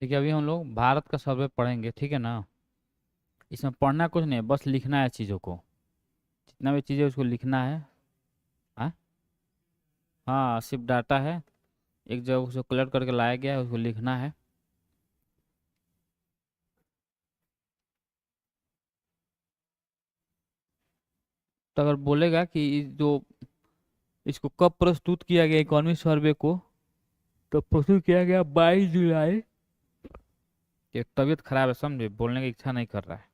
ठीक है, अभी हम लोग भारत का सर्वे पढ़ेंगे, ठीक है ना। इसमें पढ़ना कुछ नहीं है, बस लिखना है चीज़ों को, जितना भी चीज़ें उसको लिखना है। हाँ, हाँ, सिर्फ डाटा है, एक जगह उसको कलेक्ट करके लाया गया है, उसको लिखना है। तो अगर बोलेगा कि जो इसको कब प्रस्तुत किया गया इकोनॉमिक सर्वे को, तो प्रस्तुत किया गया 22 जुलाई। ये तबीयत खराब है, समझे, बोलने की इच्छा नहीं कर रहा है।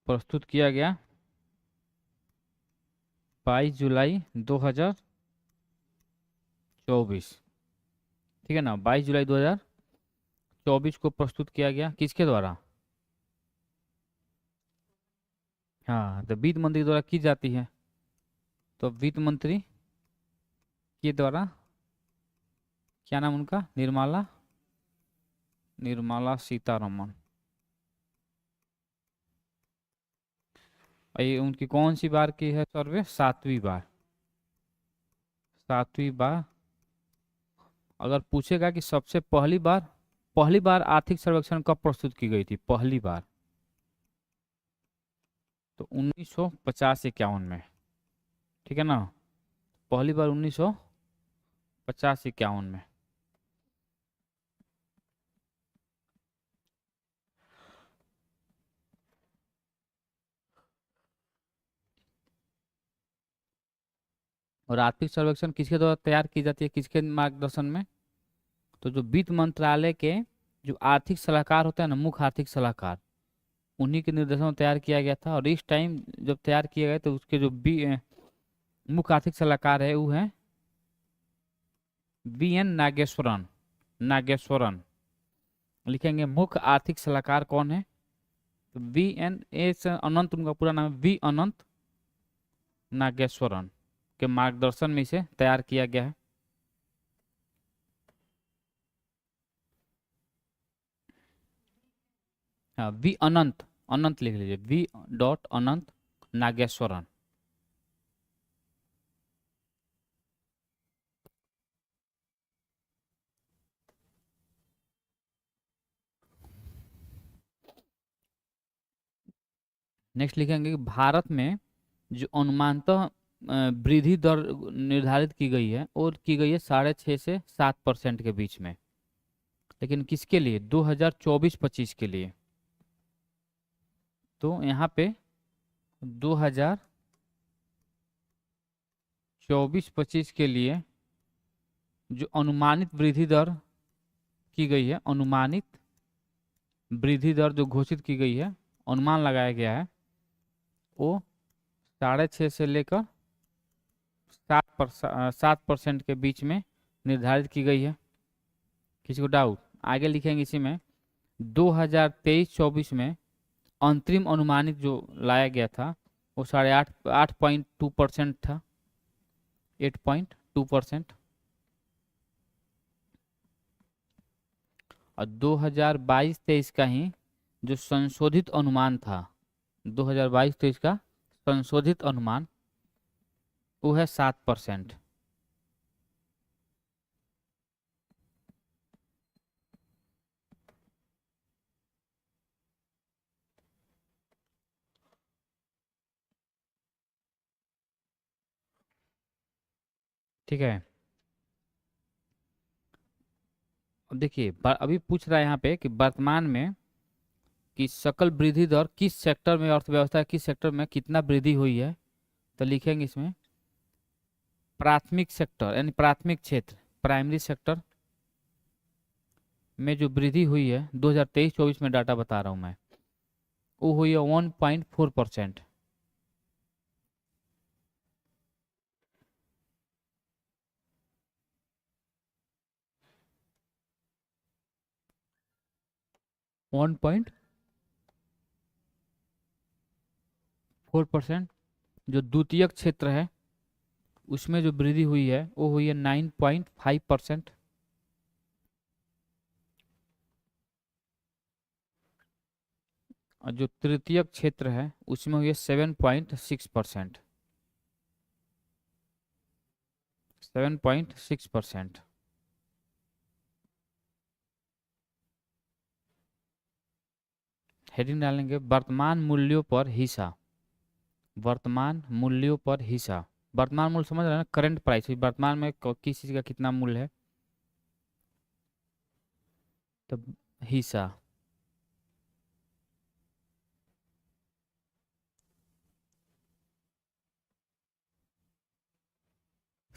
प्रस्तुत किया गया 22 जुलाई 2024। ठीक है ना, 22 जुलाई 2024 को प्रस्तुत किया गया, किसके द्वारा? हाँ, तो वित्त मंत्री द्वारा की जाती है। तो वित्त मंत्री के द्वारा, क्या नाम उनका? निर्मला निर्मला सीतारमण। और ये उनकी कौन सी बार की है सर्वे? 7वीं बार। 7वीं बार। अगर पूछेगा कि सबसे पहली बार आर्थिक सर्वेक्षण कब प्रस्तुत की गई थी पहली बार, तो 1950-51 में। ठीक है ना, पहली बार 1950-51 में। और आर्थिक सर्वेक्षण किसके द्वारा तैयार की जाती है, किसके मार्गदर्शन में? तो जो वित्त मंत्रालय के जो आर्थिक सलाहकार होते हैं ना, मुख्य आर्थिक सलाहकार, उन्हीं के निर्देशन में तैयार किया गया था। और इस टाइम जब तैयार किए गए तो उसके जो मुख्य आर्थिक सलाहकार है वो है VN नागेश्वरन। नागेश्वरन लिखेंगे। मुख्य आर्थिक सलाहकार कौन है? तो अनंत, उनका पूरा नाम है अनंत नागेश्वरन के मार्गदर्शन में इसे तैयार किया गया है। हाँ, अनंत, अनंत लिख लीजिए, V.अनंत नागेश्वरन। नेक्स्ट लिखेंगे कि भारत में जो अनुमानतः वृद्धि दर निर्धारित की गई है, और की गई है 6.5 से 7% के बीच में। लेकिन किसके लिए? 2024-25 के लिए। तो यहाँ पे 2024-25 के लिए जो अनुमानित वृद्धि दर की गई है, अनुमानित वृद्धि दर जो घोषित की गई है, अनुमान लगाया गया है, वो 6.5 से लेकर 7% के बीच में निर्धारित की गई है। किसी को डाउट? आगे लिखेंगे इसी में, 2023-24 में अंतरिम अनुमानित जो लाया गया था वो 8.2% था। 8.2%। और 2022-23 का ही जो संशोधित अनुमान था, 2022-23 का संशोधित अनुमान, वो है 7%। ठीक है, अब देखिए, अभी पूछ रहा है यहाँ पे कि वर्तमान में कि सकल वृद्धि दर किस सेक्टर में, अर्थव्यवस्था किस सेक्टर में कितना वृद्धि हुई है। तो लिखेंगे इसमें प्राथमिक सेक्टर, यानी प्राथमिक क्षेत्र, प्राइमरी सेक्टर में जो वृद्धि हुई है 2023-24 में, डाटा बता रहा हूँ मैं, वो हुई है 1.4%। 1.4%। जो द्वितीयक क्षेत्र है उसमें जो वृद्धि हुई है वो हुई है 9.5%। और जो तृतीयक क्षेत्र है उसमें हुई है 7.6%। 7.6%। हेडिंग डालेंगे वर्तमान मूल्यों पर हिस्सा। वर्तमान मूल्यों पर हिस्सा, वर्तमान मूल्य समझ रहे हैं ना, करंट प्राइस, वर्तमान में किस चीज का कितना मूल्य है, तो हिस्सा।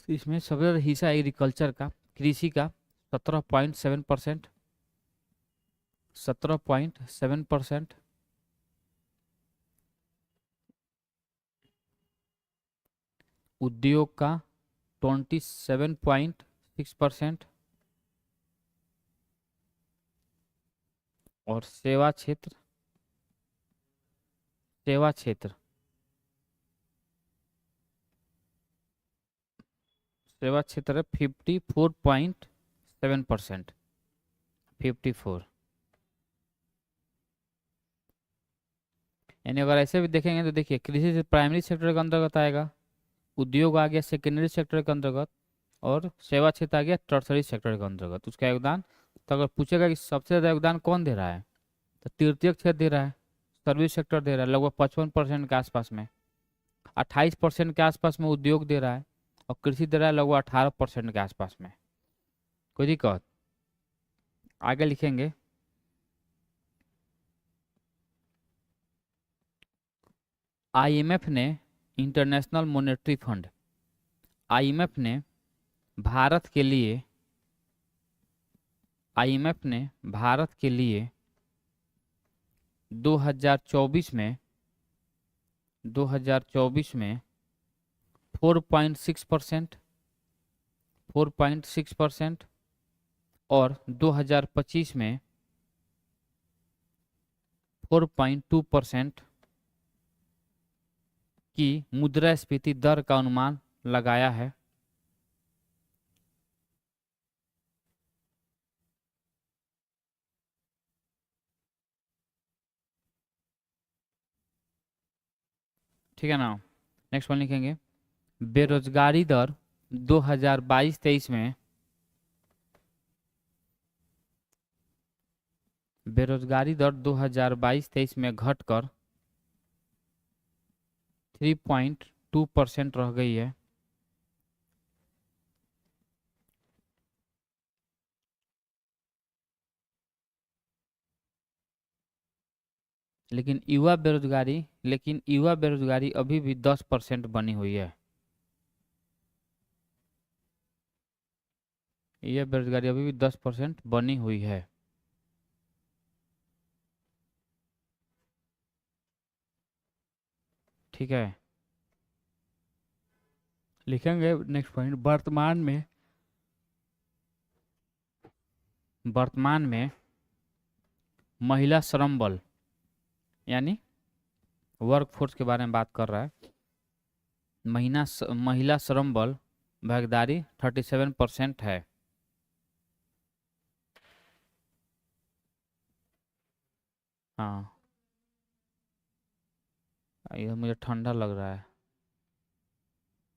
तो इसमें सबसे ज्यादा हिस्सा एग्रीकल्चर का, कृषि का 17.7%। 17.7%। उद्योग का 27.6%। और सेवा क्षेत्र, सेवा क्षेत्र, सेवा क्षेत्र 54.7%। 54। यानी अगर ऐसे भी देखेंगे तो देखिए, कृषि से प्राइमरी सेक्टर के अंतर्गत आएगा, उद्योग आ गया सेकेंडरी सेक्टर के अंतर्गत, और सेवा क्षेत्र आ गया टर्सरी सेक्टर के अंतर्गत। उसका योगदान, तो अगर पूछेगा कि सबसे ज्यादा योगदान कौन दे रहा है, तो तृतीय क्षेत्र दे रहा है, सर्विस सेक्टर दे रहा है लगभग 55% के आसपास में। 28% के आसपास में उद्योग दे रहा है, और कृषि दे रहा है लगभग 18% के आसपास में। कोई दिक्कत? आगे लिखेंगे आईएमएफ ने, इंटरनेशनल मॉनेटरी फंड, आईएमएफ ने भारत के लिए, आईएमएफ ने भारत के लिए 2024 में, 2024 में 4.6%, 4.6%, और 2025 में 4.2% की मुद्रास्फीति दर का अनुमान लगाया है। ठीक है ना? नेक्स्ट वन लिखेंगे बेरोजगारी दर 2022-23 में, बेरोजगारी दर 2022-23 में घटकर 3.2% रह गई है। लेकिन युवा बेरोजगारी अभी भी 10% बनी हुई है। यह बेरोजगारी अभी भी 10% बनी हुई है। ठीक है, लिखेंगे नेक्स्ट पॉइंट वर्तमान में महिला श्रम बल, यानी वर्कफोर्स के बारे में बात कर रहा है। महिला श्रम बल भागीदारी 37% है। हाँ, ये मुझे ठंडा लग रहा है,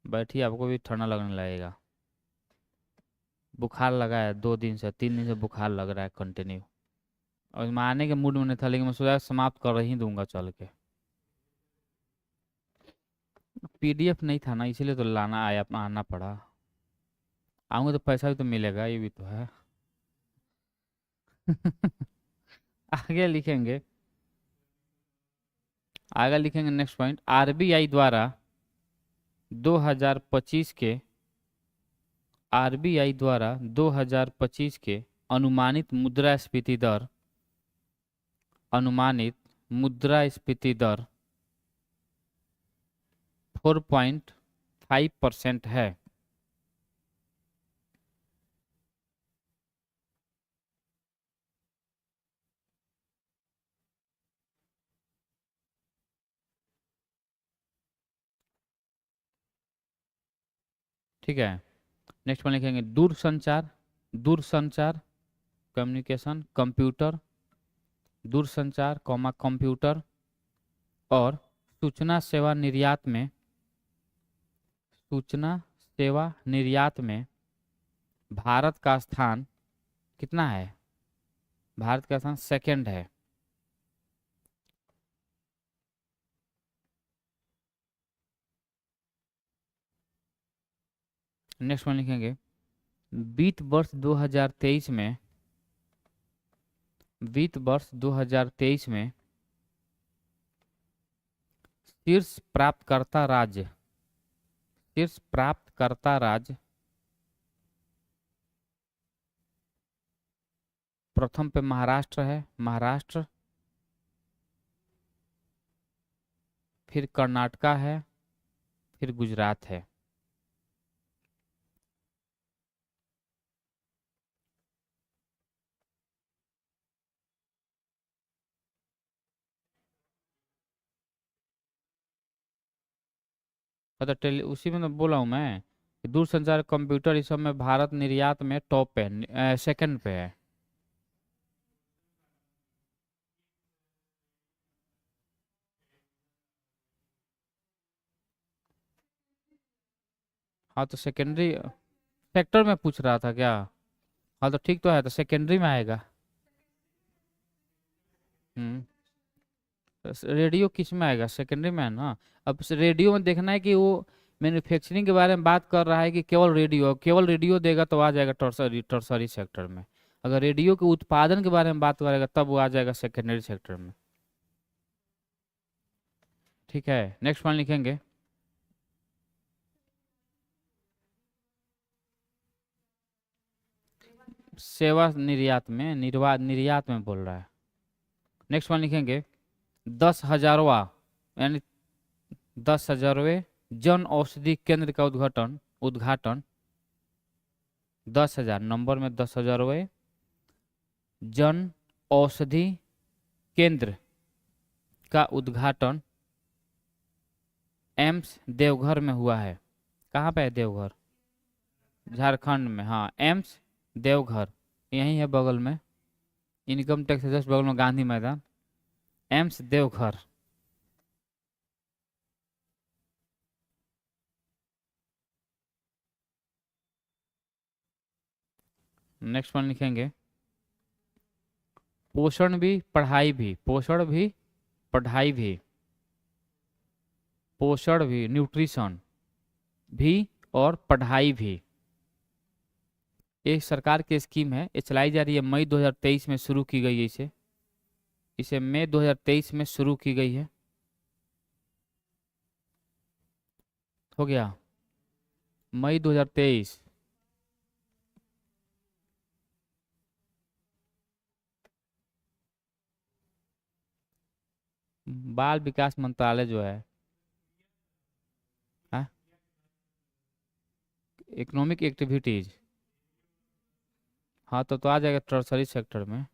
बैठिए, आपको भी ठंडा लगने लगेगा। बुखार लगा है 2 दिन से, 3 दिन से बुखार लग रहा है कंटिन्यू, और मैं आने के मूड में नहीं था, लेकिन मैं सोचा समाप्त कर ही दूंगा चल के। पीडीएफ नहीं था ना, इसीलिए तो आना पड़ा। आऊंगा तो पैसा भी तो मिलेगा, ये भी तो है। आगे लिखेंगे, आगे लिखेंगे नेक्स्ट पॉइंट आरबीआई द्वारा 2025 के, आरबीआई द्वारा 2025 के अनुमानित मुद्रास्फीति दर, अनुमानित मुद्रास्फीति दर 4.5% है। ठीक है, नेक्स्ट वन लिखेंगे दूरसंचार, दूरसंचार कम्युनिकेशन, कंप्यूटर, दूरसंचार कॉमा कंप्यूटर, और सूचना सेवा निर्यात में, सूचना सेवा निर्यात में भारत का स्थान कितना है? भारत का स्थान सेकंड है। नेक्स्ट वन लिखेंगे, वित्त वर्ष 2023 में, वित्त वर्ष 2023 में शीर्ष प्राप्तकर्ता राज्य, शीर्ष प्राप्तकर्ता राज्य, प्रथम पे महाराष्ट्र है, महाराष्ट्र, फिर कर्नाटका है, फिर गुजरात है। तो उसी में तो बोला हूँ मैं कि दूरसंचार कंप्यूटर इस सब में भारत निर्यात में टॉप पे, सेकंड पे है। हाँ तो सेकेंडरी सेक्टर में पूछ रहा था क्या? हाँ तो ठीक तो है, तो सेकेंडरी में आएगा। हम्म। रेडियो किस में आएगा? सेकेंडरी में है ना। अब रेडियो में देखना है कि वो मैन्युफैक्चरिंग के बारे में बात कर रहा है कि केवल रेडियो देगा तो आ जाएगा टर्सरी टर्सरी सेक्टर में। अगर रेडियो के उत्पादन के बारे में बात करेगा तब वो आ जाएगा सेकेंडरी सेक्टर में। ठीक है, नेक्स्ट वन लिखेंगे, सेवा निर्यात में, निर्यात में बोल रहा है। नेक्स्ट वन लिखेंगे, 10,000वां यानी 10,000वें जन औषधि केंद्र का उद्घाटन, उद्घाटन 10,000 नंबर में 10,000वें जन औषधि केंद्र का उद्घाटन एम्स देवघर में हुआ है। कहाँ पे है देवघर? झारखंड में, हाँ एम्स देवघर यही है बगल में, इनकम टैक्स से जस्ट बगल में गांधी मैदान, एम्स देवघर। नेक्स्ट वन लिखेंगे, पोषण भी पढ़ाई भी, पोषण भी पढ़ाई भी, पोषण भी न्यूट्रिशन भी और पढ़ाई भी, ये सरकार की स्कीम है, ये चलाई जा रही है, मई 2023 में शुरू की गई है। इसे इसे मई 2023 में शुरू की गई है। हो गया, मई 2023। बाल विकास मंत्रालय जो है, हाँ इकोनॉमिक एक्टिविटीज, हाँ तो आ जाएगा टर्सरी सेक्टर में।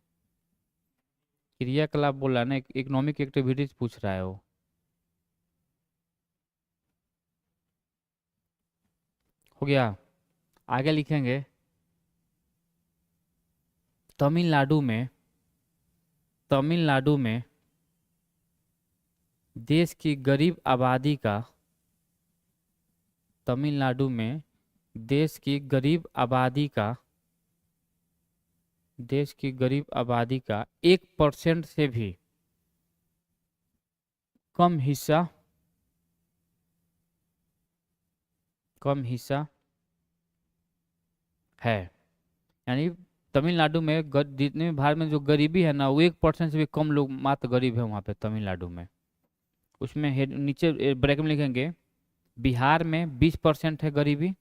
क्रियाकलाप बोल रहा है ना, इकोनॉमिक एक्टिविटीज पूछ रहा है वो। हो गया, आगे लिखेंगे, तमिलनाडु में, तमिलनाडु में देश की गरीब आबादी का, तमिलनाडु में देश की गरीब आबादी का, देश की गरीब आबादी का 1% से भी कम हिस्सा, कम हिस्सा है। यानी तमिलनाडु में जितने भी भारत में जो गरीबी है ना, वो 1% से भी कम लोग मात्र गरीब है वहाँ पे तमिलनाडु में। उसमें नीचे ब्रैकेट में लिखेंगे, बिहार में 20% है गरीबी,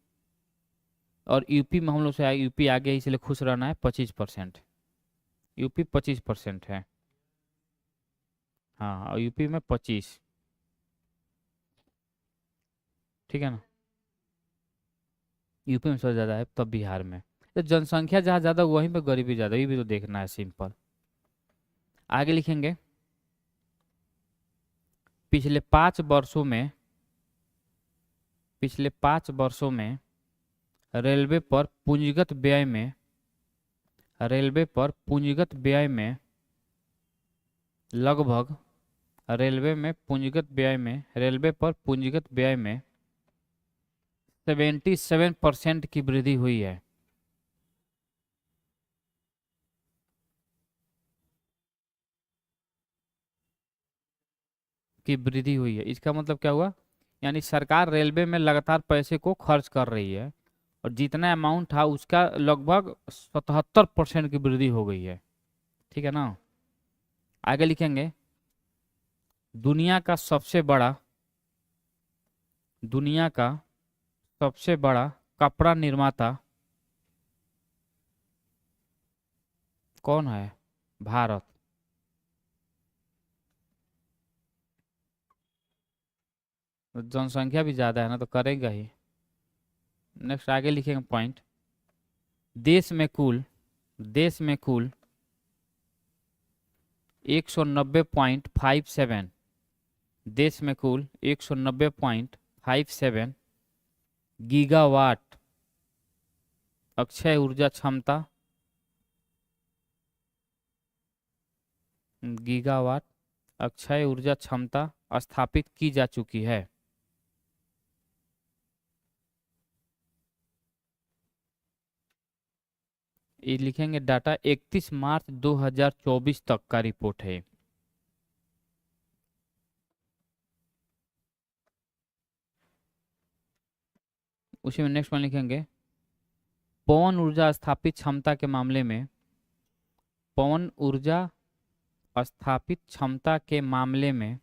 और यूपी में हम लोग से यूपी आगे है, इसलिए खुश रहना है, 25%। यूपी 25% है, हाँ और यूपी में 25। ठीक है ना, यूपी में सबसे ज़्यादा है तब बिहार में। तो जनसंख्या जहाँ ज़्यादा वहीं पे गरीबी ज़्यादा, ये भी तो देखना है, सिंपल। आगे लिखेंगे, पिछले 5 वर्षों में, पिछले 5 वर्षों में रेलवे पर पूंजीगत व्यय में, रेलवे पर पूंजीगत व्यय में लगभग, रेलवे में पूंजीगत व्यय में, रेलवे पर पूंजीगत व्यय में 77% की वृद्धि हुई है। की वृद्धि हुई है, इसका मतलब क्या हुआ? यानी सरकार रेलवे में लगातार पैसे को खर्च कर रही है, और जितना अमाउंट था उसका लगभग 77% की वृद्धि हो गई है। ठीक है ना? आगे लिखेंगे, दुनिया का सबसे बड़ा दुनिया का सबसे बड़ा कपड़ा निर्माता कौन है? भारत। जनसंख्या भी ज्यादा है ना, तो करेगा ही। नेक्स्ट आगे लिखेंगे पॉइंट, देश में कुल 190.57, देश में कुल 190.57 गीगावाट अक्षय ऊर्जा क्षमता, गीगावाट अक्षय ऊर्जा क्षमता स्थापित की जा चुकी है। ये लिखेंगे डाटा 31 मार्च 2024 तक का रिपोर्ट है। उसी में नेक्स्ट वन लिखेंगे, पवन ऊर्जा स्थापित क्षमता के मामले में पवन ऊर्जा स्थापित क्षमता के मामले में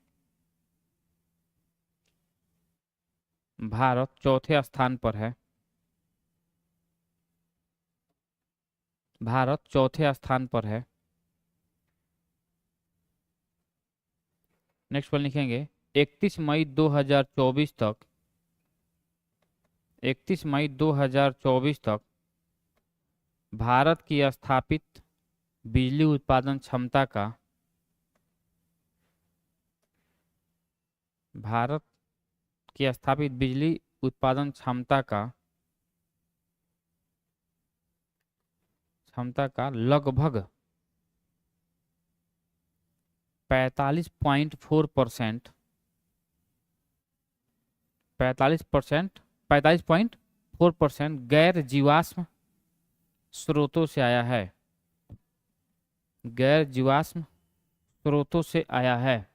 भारत चौथे स्थान पर है। भारत चौथे स्थान पर है। नेक्स्ट वन लिखेंगे, 31 मई 2024 तक 31 मई 2024 तक भारत की स्थापित बिजली उत्पादन क्षमता का भारत की स्थापित बिजली उत्पादन क्षमता का लगभग 45.4%, 45.4% गैर जीवाश्म स्रोतों से आया है। गैर जीवाश्म स्रोतों से आया है।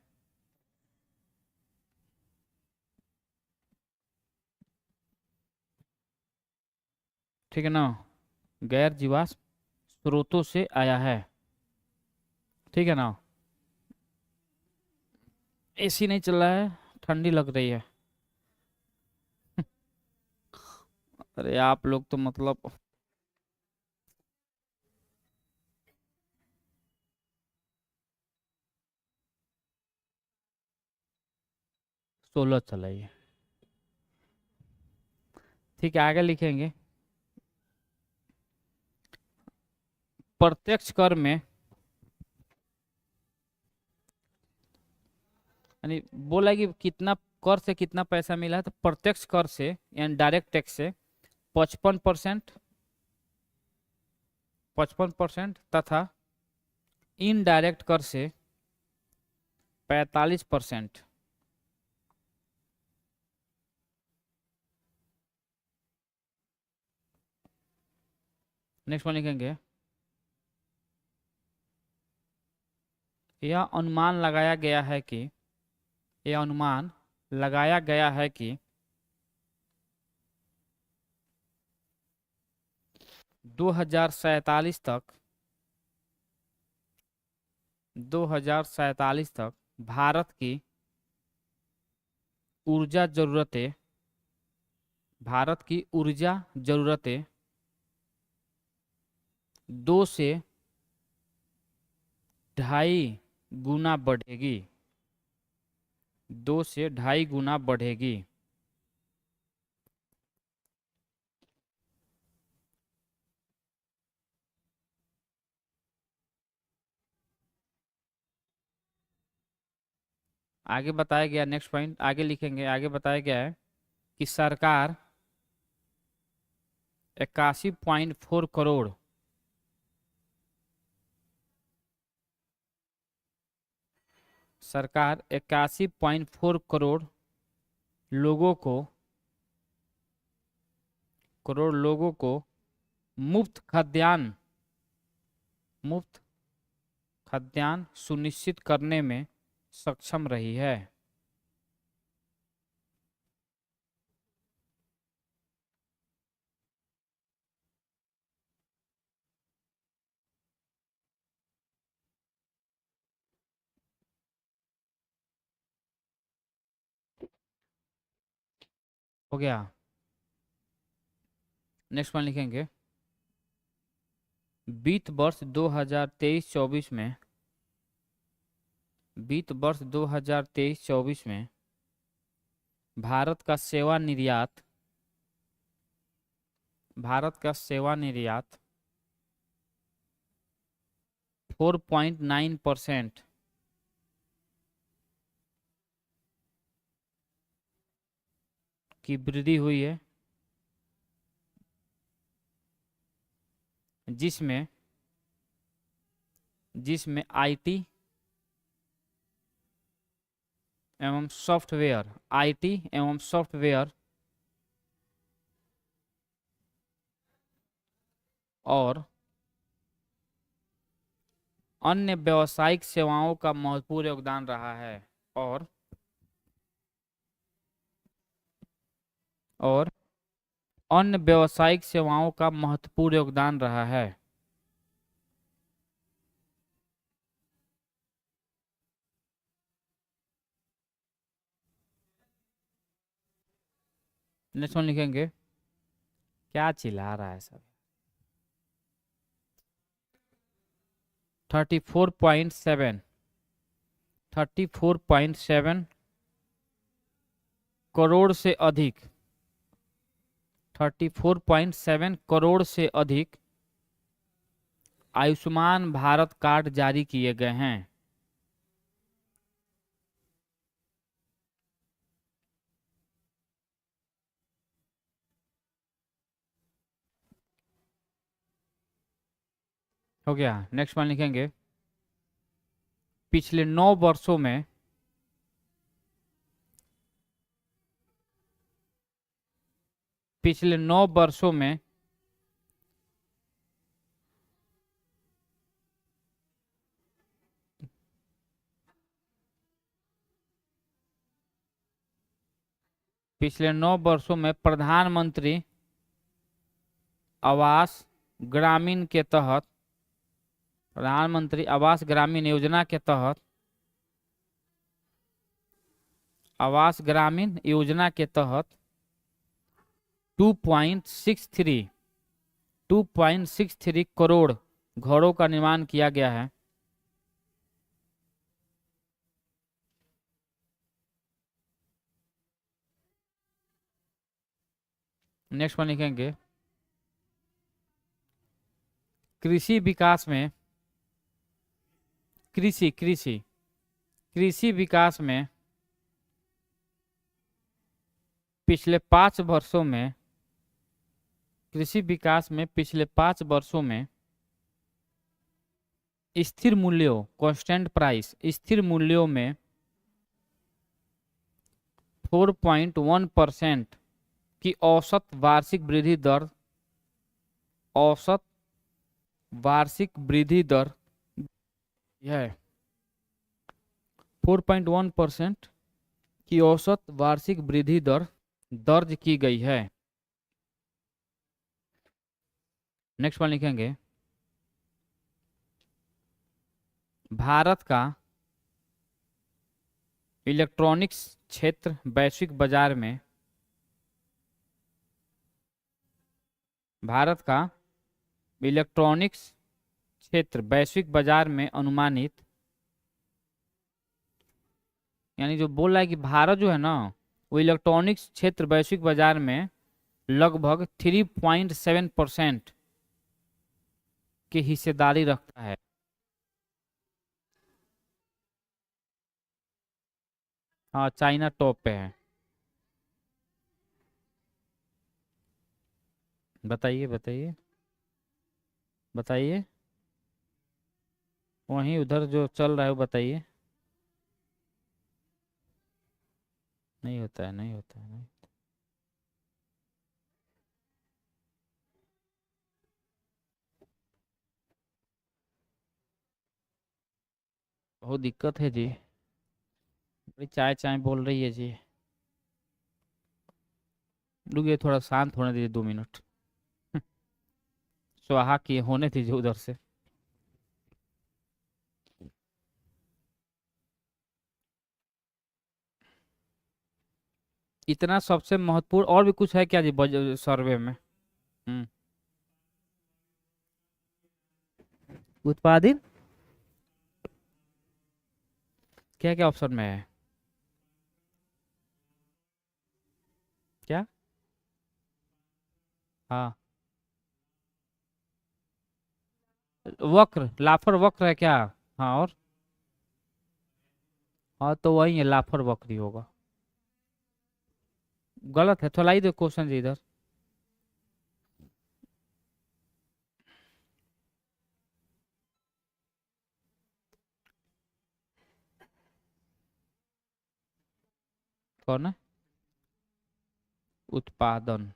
ठीक है ना? गैर जीवाश्म स्रोतों से आया है। ठीक है ना? एसी नहीं चल रहा है, ठंडी लग रही है। अरे आप लोग तो मतलब, 16 चल रही है। ठीक है, आगे लिखेंगे, प्रत्यक्ष कर में, यानी बोला कि कितना कर से कितना पैसा मिला है, तो प्रत्यक्ष कर से यानी डायरेक्ट टैक्स से 55%, 55% तथा इनडायरेक्ट कर से 45%। नेक्स्ट वन लिखेंगे, यह अनुमान लगाया गया है कि यह अनुमान लगाया गया है कि 2047 तक 2047 तक भारत की ऊर्जा जरूरतें भारत की ऊर्जा जरूरतें 2 से 2.5 गुना बढ़ेगी। 2 से 2.5 गुना बढ़ेगी। आगे बताया गया, नेक्स्ट पॉइंट आगे लिखेंगे, आगे बताया गया है कि सरकार 81.4 करोड़ सरकार 81.4 करोड़ लोगों को करोड़ लोगों को मुफ्त खाद्यान्न सुनिश्चित करने में सक्षम रही है। हो गया। नेक्स्ट वन लिखेंगे, वित्त वर्ष 2023-24 में, वित्त वर्ष 2023-24 में भारत का सेवा निर्यात 4.9% की वृद्धि हुई है, जिसमें आईटी एवं सॉफ्टवेयर और अन्य व्यावसायिक सेवाओं का महत्वपूर्ण योगदान रहा है। और अन्य व्यावसायिक सेवाओं का महत्वपूर्ण योगदान रहा है। नेक्स्ट वन लिखेंगे, क्या चिल्ला रहा है सब? 34.7 करोड़ से अधिक 34.7 करोड़ से अधिक आयुष्मान भारत कार्ड जारी किए गए हैं। हो गया। नेक्स्ट वन लिखेंगे, पिछले 9 वर्षों में पिछले 9 वर्षों में प्रधानमंत्री आवास ग्रामीण के तहत प्रधानमंत्री आवास ग्रामीण योजना के तहत 2.63 करोड़ घरों का निर्माण किया गया है। नेक्स्ट वन लिखेंगे, कृषि विकास में पिछले 5 वर्षों में स्थिर मूल्यों स्थिर मूल्यों में 4.1% की औसत वार्षिक वृद्धि दर है। 4.1% की औसत वार्षिक वृद्धि दर दर्ज की गई है। नेक्स्ट वन लिखेंगे, भारत का इलेक्ट्रॉनिक्स क्षेत्र वैश्विक बाजार में अनुमानित, यानी जो बोल रहा है कि भारत जो है ना, वो इलेक्ट्रॉनिक्स क्षेत्र वैश्विक बाजार में लगभग 3.7% की हिस्सेदारी रखता है। हाँ, चाइना टॉप पे है। बताइए वहीं उधर जो चल रहा है वो बताइए। नहीं होता है। बहुत दिक्कत है जी। बड़ी चाय चाय बोल रही है जी। रुकिए, थोड़ा शांत होने दीजिए 2 मिनट। स्वाहा की होने दीजिए उधर से। इतना सबसे महत्वपूर्ण और भी कुछ है क्या जी सर्वे में? हम्म। उत्पादित क्या क्या ऑप्शन में है? क्या? हाँ। वक्र, लाफर वक्र है क्या? हाँ, और? हाँ, तो वही है, लाफर वक्र ही होगा। गलत है, थोड़ा ही दो क्वेश्चन जी इधर। कौन है? उत्पादन।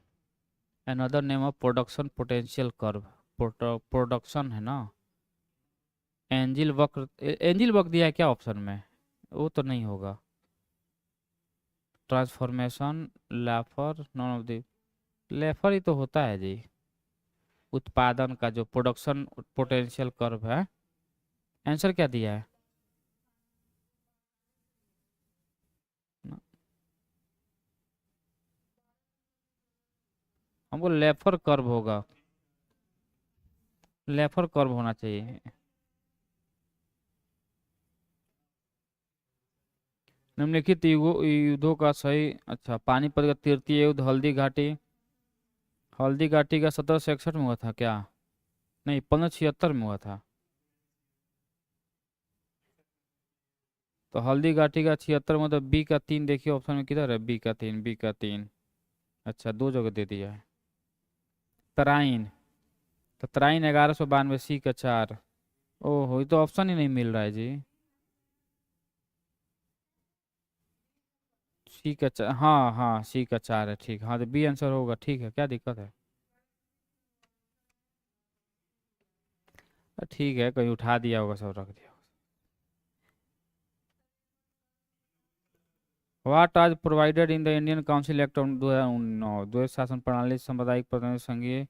Another name of production potential curve. Production है ना। एंजिल वक्र, एंजिल वक्र दिया है क्या ऑप्शन में? वो तो नहीं होगा। Transformation, Laffer, none of the. Laffer ही तो होता है जी। उत्पादन का जो प्रोडक्शन पोटेंशियल कर्व है। आंसर क्या दिया है? न- हमको लेफर कर्व होगा। लेफर कर्व होना चाहिए। निम्नलिखित युद्धों का सही, अच्छा, पानीपत का तृतीय युद्ध, हल्दी घाटी। हल्दी घाटी का 1761 में हुआ था क्या? नहीं, 1576 में हुआ था। तो हल्दी घाटी का 76, मतलब बी का 3 देखिए ऑप्शन में किधर है, बी का 3, बी का 3। अच्छा, दो जगह दे दिया है। तराइन। तो तराइन 1192, सी का 4। ओहो, ये तो ऑप्शन ही नहीं मिल रहा है जी। सी का 4, हाँ हाँ, सी का 4 है, ठीक। हाँ, तो बी आंसर होगा, ठीक है, क्या दिक्कत है? ठीक है, कहीं उठा दिया होगा, सब रख दिया। व्हाट आज provided in the Indian council act 2009? द्वैत शासन प्रणाली, सांप्रदायिक प्रतिनिधि, संघीय,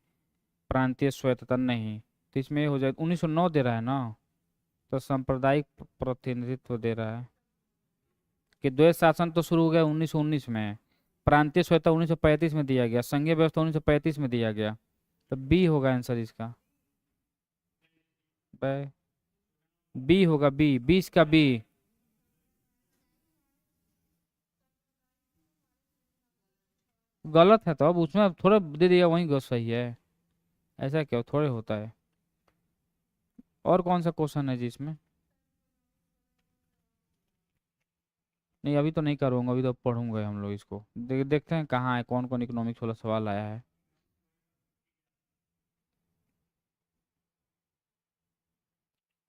प्रांतीय स्वायत्तता नहीं। तो इसमें ये हो जाए, 1909 दे रहा है ना। तो सांप्रदायिक प्रतिनिधित्व दे रहा है। कि द्वैत शासन तो शुरू हो गया 1919 में। प्रांतीय स्वायत्तता 1935 में दिया गया, संघीय व्यवस्था 1935 में दिया गया। तो बी होगा आंसर इसका। बी होगा, बी, 20 का बी। गलत है तो अब उसमें अब थोड़ा दे दिया, वही सही है। ऐसा क्यों थोड़े होता है? और कौन सा क्वेश्चन है जी इसमें? नहीं, अभी तो नहीं करूँगा, अभी तो पढ़ूंगा हम लोग इसको। देखते हैं कहाँ है, कौन कौन इकोनॉमिक्स वाला सवाल आया है।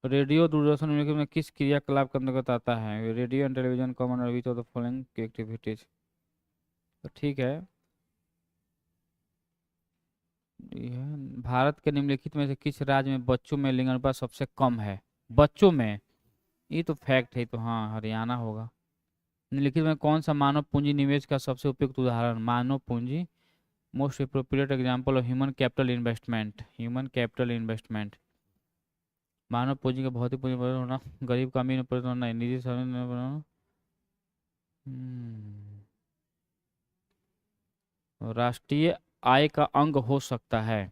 रेडियो दूरदर्शन निम्नलिखित में किस क्रियाकलाप के अंतर्गत आता है? रेडियो एंड टेलीविजन कॉमन और which of the following activities. तो ठीक है। यह भारत के निम्नलिखित में से किस राज्य में बच्चों में लिंग अनुपात सबसे कम है? बच्चों में? ये तो फैक्ट है, तो हाँ, हरियाणा होगा। निम्नलिखित में कौन सा मानव पूंजी निवेश का सबसे उपयुक्त उदाहरण? मानव पूंजी, most appropriate example of human capital investment. Human capital investment. मानव पूंजी का भौतिक पूंजी में परिवर्तन होना, गरीब का अमीर में परिवर्तन होना, निजी साधन में परिवर्तन होना। राष्ट्रीय आय का अंग हो सकता है।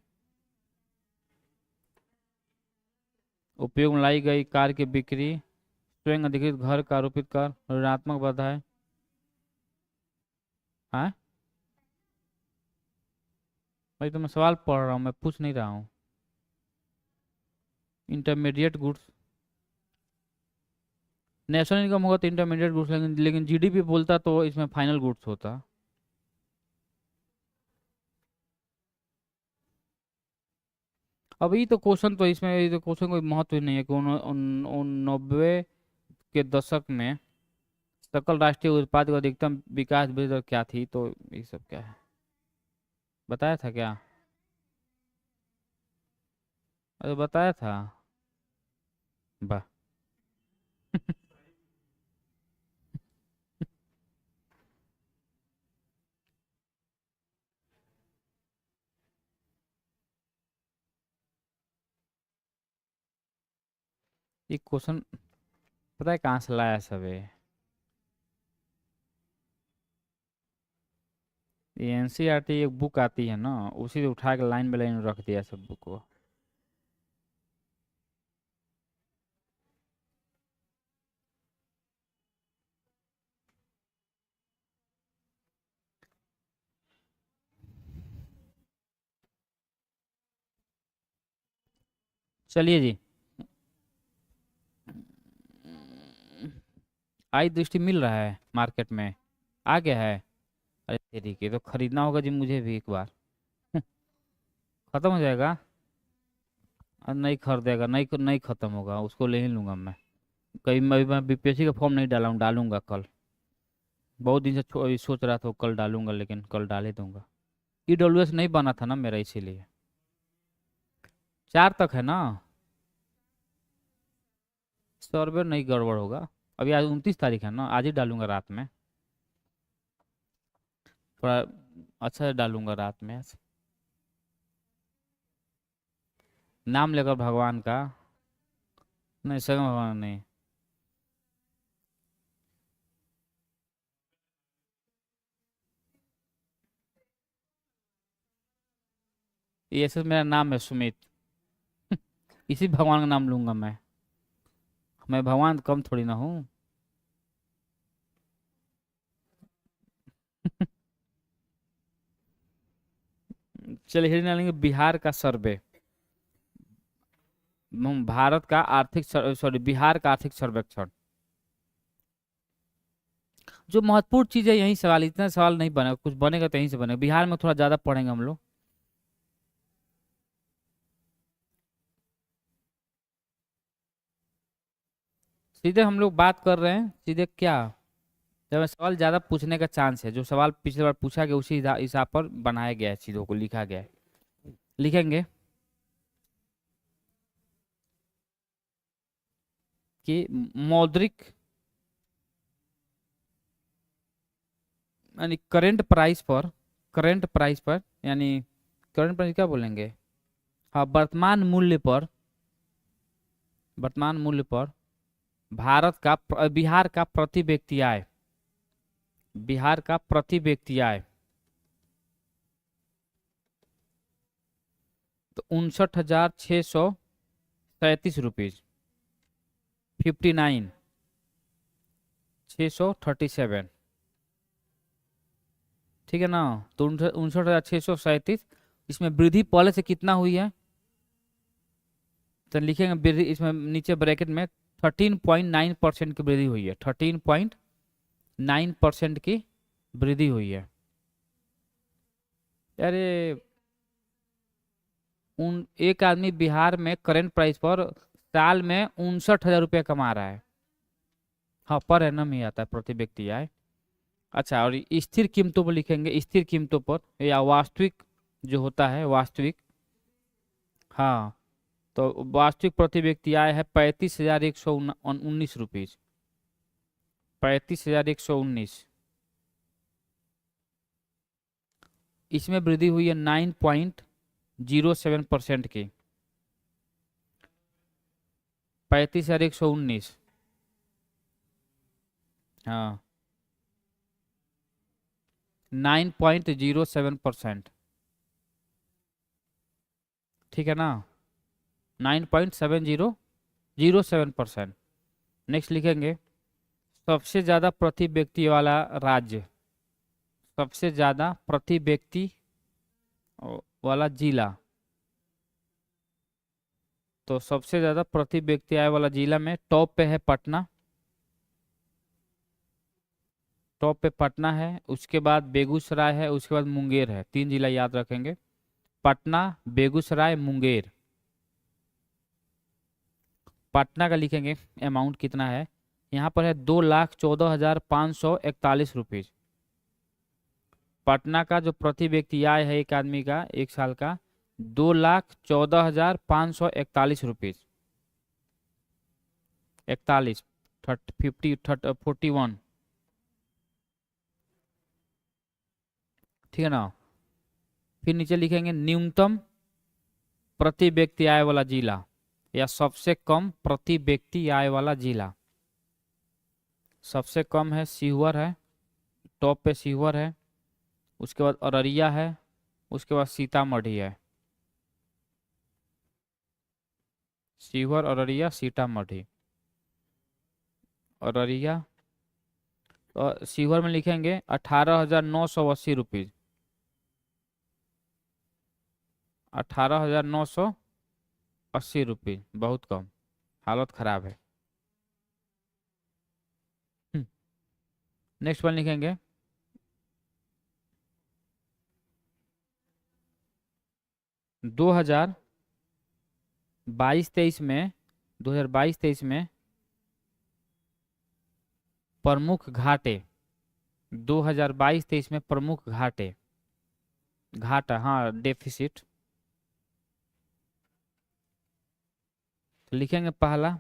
उपयोग में लाई गई कार की बिक्री, स्वयं अधिकृत घर का आरोपित कर, ऋणात्मक बाधा है। हाँ, भाई तो मैं सवाल पढ़ रहा हूँ, मैं पूछ नहीं रहा हूँ। Intermediate goods. नेशनल इनकम होगा तो इंटरमीडिएट गुड्स, लेकिन जीडीपी बोलता तो इसमें फाइनल गुड्स होता। अभी तो क्वेश्चन तो इसमें, ये तो क्वेश्चन कोई महत्व ही नहीं है कि 90 के दशक में सकल राष्ट्रीय उत्पाद की अधिकतम विकास वृद्धि दर क्या थी, तो ये सब क्या है? बताया था क्या? अरे बताया था। वाह। ये क्वेश्चन पता है कहाँ से लाया सब ये एनसीईआरटी एक बुक आती है ना, उसी से उठा के लाइन बाय लाइन रख दिया सब बुक को। चलिए जी। आई दृष्टि मिल रहा है मार्केट में, आ गया है। अरे तेरी के तो खरीदना होगा जी मुझे भी एक बार। खत्म हो जाएगा। नहीं खरीदेगा, नहीं नहीं खत्म होगा, उसको ले ही लूंगा मैं। कहीं मैं बीपीएससी का फॉर्म नहीं डाला हूँ, डालूंगा कल। बहुत दिन से सोच रहा था कल डालूंगा, लेकिन कल डाल ही दूंगा। ईडब्ल्यूएस नहीं बना था ना मेरा, इसीलिए। 4 तक है ना। सर्वर नहीं गड़बड़ होगा। अभी आज 29 तारीख है ना, आज ही डालूंगा रात में। थोड़ा अच्छा से डालूंगा रात में आज। नाम लेकर भगवान का। नहीं, सगम भगवान नहीं। ये सब मेरा नाम है सुमित। इसी भगवान का नाम लूंगा मैं भगवान कम थोड़ी ना हूँ। चलिए हिंदी डालेंगे बिहार का सर्वे। भारत का आर्थिक सॉरी बिहार का आर्थिक सर्वेक्षण। जो महत्वपूर्ण चीज है यही सवाल, इतना सवाल नहीं बनेगा, कुछ बनेगा तो यहीं से बनेगा। बिहार में थोड़ा ज्यादा पढ़ेंगे हम लोग। सीधे हम लोग बात कर रहे हैं सीधे क्या। जब सवाल ज्यादा पूछने का चांस है, जो सवाल पिछले बार पूछा गया उसी हिसाब पर बनाया गया है, चीजों को लिखा गया है। लिखेंगे कि मौद्रिक यानी करंट प्राइस पर यानी करंट प्राइस क्या बोलेंगे। हाँ, वर्तमान मूल्य पर बिहार का प्रति व्यक्ति आय, तो 59,637 रुपीज, 59,637। ठीक है ना। तो 59,637, इसमें वृद्धि पहले से कितना हुई है तो लिखेंगे वृद्धि, इसमें नीचे ब्रैकेट में 13.9% की वृद्धि हुई है। 13.9% की वृद्धि हुई है। अरे एक आदमी बिहार में करंट प्राइस पर साल में 59,000 रुपया कमा रहा है। हाँ, पर एनम ही आता है, प्रति व्यक्ति आय। अच्छा, और स्थिर कीमतों पर लिखेंगे, स्थिर कीमतों पर या वास्तविक जो होता है वास्तविक। हाँ, तो वास्तविक प्रति व्यक्ति आय है 35,119 रुपीज, 35,119। इसमें वृद्धि हुई है 9.07% की। 35,119। हाँ, 9.07%। ठीक है ना। 9.7007%। नेक्स्ट लिखेंगे सबसे ज्यादा प्रति व्यक्ति वाला राज्य, सबसे ज्यादा प्रति व्यक्ति वाला जिला। तो सबसे ज्यादा प्रति व्यक्ति आय वाला जिला में टॉप पे है पटना। टॉप पे पटना है, उसके बाद बेगूसराय है, उसके बाद मुंगेर है। 3 जिला याद रखेंगे, पटना, बेगूसराय, मुंगेर। पटना का लिखेंगे अमाउंट कितना है। यहाँ पर है 2,14,541 रुपीज। पटना का जो प्रति व्यक्ति आय है एक आदमी का एक साल का 2,14,541 रुपीज, 41। 41, ठीक है ना। फिर नीचे लिखेंगे न्यूनतम प्रति व्यक्ति आय वाला जिला या सबसे कम प्रति व्यक्ति आय वाला जिला। सबसे कम है सीहोर है, टॉप पे सीहोर है, उसके बाद अररिया है, उसके बाद सीतामढ़ी है। सीहोर, अररिया, सीतामढ़ी। अररिया तो सीहोर में लिखेंगे 18,980 रुपये। 18,980 रुपये, बहुत कम, हालत खराब है। नेक्स्ट वन लिखेंगे 2022-23 में 2022-23 में प्रमुख घाटे। 2022-23 में प्रमुख घाटे, घाटा हाँ डेफिसिट। लिखेंगे पहला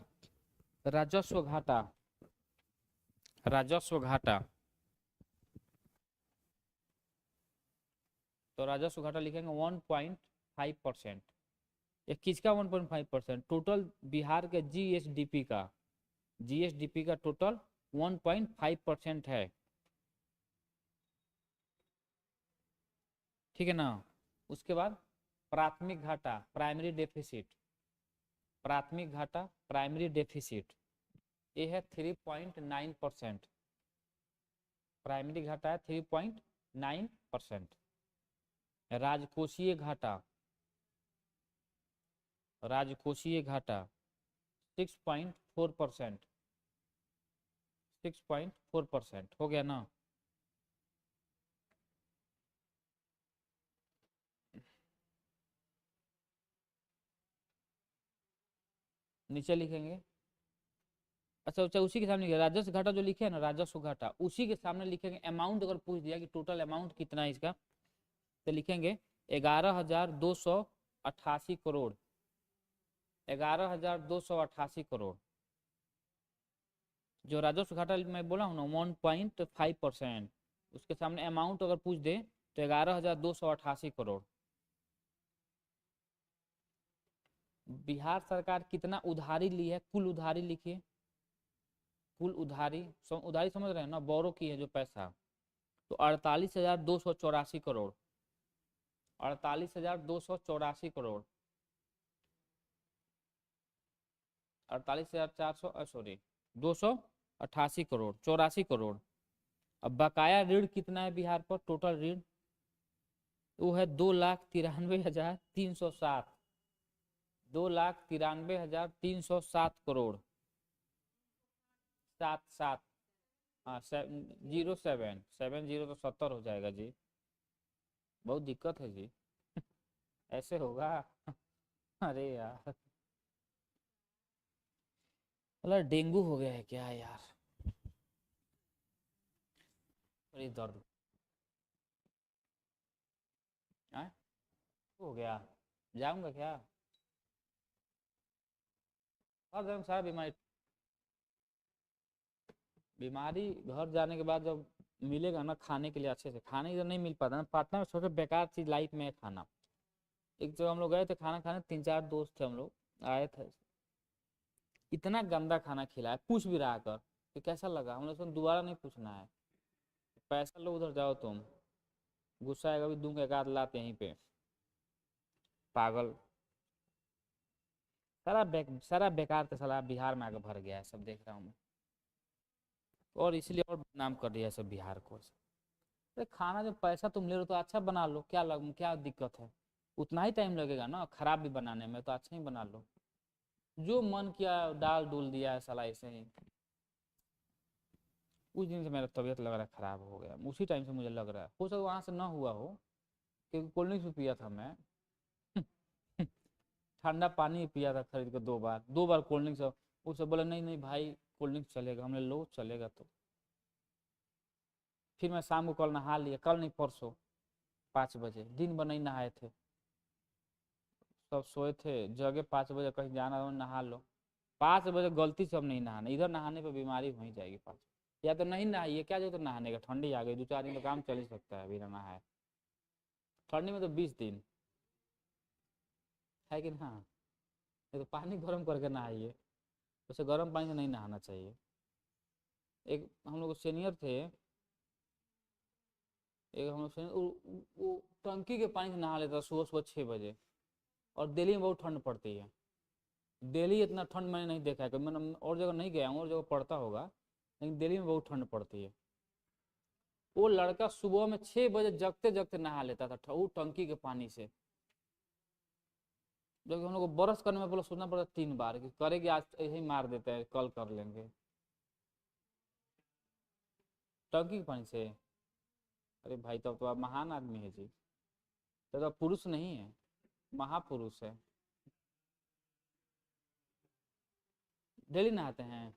राजस्व घाटा। राजस्व घाटा, तो राजस्व घाटा लिखेंगे 1.5%। ये किसका 1.5%? टोटल बिहार के जीएसडीपी का। जीएसडीपी का टोटल 1.5% है, ठीक है ना। उसके बाद प्राथमिक घाटा, प्राइमरी डेफिसिट। प्राथमिक घाटा, प्राइमरी डेफिसिट, ये है 3.9%। प्राइमरी घाटा है 3.9%। राजकोषीय घाटा, राजकोषीय घाटा 6.4%। 6.4% हो गया ना। नीचे लिखेंगे, अच्छा अच्छा उसी के सामने राजस्व घाटा जो लिखे है ना, राजस्व घाटा, उसी के सामने लिखेंगे अमाउंट। अगर पूछ दिया कि टोटल अमाउंट कितना है इसका, तो लिखेंगे 11,288 करोड़। 11,288 करोड़। जो राजस्व घाटा मैं बोला हूँ ना 1.5%, उसके सामने अमाउंट अगर पूछ दे तो 11,288 करोड़। बिहार सरकार कितना उधारी ली है, कुल उधारी लिखिए। कुल उधारी, उधारी समझ रहे हैं ना, बोरो की है जो पैसा, तो 48,284 करोड़। 48,284 करोड़। 48,400 सॉरी 288 करोड़, 84 करोड़। अब बकाया ऋण कितना है बिहार पर, टोटल ऋण वो है 2,93,307। 2,93,307 करोड़। 7 7 हाँ 07 तो 70 हो जाएगा जी, बहुत दिक्कत है जी। ऐसे होगा? अरे यार, मतलब डेंगू हो गया है क्या यार, बड़ी दर्द है। हो गया, जाऊंगा क्या? हर दिन सारा बीमारी, बीमारी घर जाने के बाद जब मिलेगा ना खाने के लिए अच्छे से, खाने की तो नहीं मिल पाता ना। पटना में सबसे बेकार चीज लाइफ में है खाना। एक जब हम लोग गए थे खाना खाने, 3 4 दोस्त थे हम लोग, आए थे, इतना गंदा खाना खिलाया। पूछ भी रहा कर कि कैसा लगा, हम लोग दोबारा नहीं पूछना है, पैसा लो उधर जाओ तुम। गुस्सा आएगा भी दूंगा एक आध लात यहीं पे, पागल। सारा बेकार का साला बिहार में आके भर गया है, सब देख रहा हूँ मैं। और इसलिए और बदनाम कर दिया है सब बिहार को। अरे खाना जब पैसा तुम ले रहे हो तो अच्छा बना लो, क्या दिक्कत है? उतना ही टाइम लगेगा ना खराब भी बनाने में, तो अच्छा ही बना लो। जो मन किया डाल डूल दिया है साला ऐसे ही। उस दिन से मेरा तबीयत लग रहा है खराब हो गया, उसी टाइम से मुझे लग रहा है। हो सकता वहां से ना हुआ हो, क्योंकि कोल्ड ड्रिंक्स भी पिया था मैं। ठंडा पानी भी पिया था खरीद कर, 2 बार 2 बार कोल्ड ड्रिंक्स। उससे बोला नहीं नहीं भाई कोल्ड ड्रिंक्स चलेगा, हमने लो चलेगा तो। फिर मैं शाम को कल नहा लिया, कल नहीं परसों 5 बजे, दिन भर नहीं नहाए थे। सब सोए थे, जगे 5 बजे, कहीं जाना हो नहा लो। 5 बजे गलती से अब नहीं नहाना, इधर नहाने पर बीमारी हो ही जाएगी 5। या तो नहीं नहाइए, क्या जो तो नहाने का, ठंडी आ गई 2-4 दिन तो काम चल ही सकता है बिना नहाए। ठंडी में तो 20 दिन है कि ना। नहीं तो पानी गर्म करके नहाइए, उसे गर्म पानी से नहीं नहाना चाहिए। एक हम लोग सीनियर थे, एक हम लोग सीनियर वो टंकी के पानी से नहा लेता सुबह सुबह 6 बजे। और दिल्ली में बहुत ठंड पड़ती है। दिल्ली इतना ठंड मैंने नहीं देखा है कभी, मैंने और जगह नहीं गया हूँ, और जगह पड़ता होगा, लेकिन दिल्ली में बहुत ठंड पड़ती है। वो लड़का सुबह में 6 बजे जगते जगते नहा लेता था वो टंकी के पानी से। जबकि हम लोग को ब्रश करने में बोला सोचना पड़ता 3 बार कि करेगी आज यही मार देते हैं, कल कर लेंगे। टंकी के पानी से। अरे भाई तब तो आप महान आदमी है जी, तब तो आप पुरुष नहीं है, महापुरुष है। डेली नहाते हैं?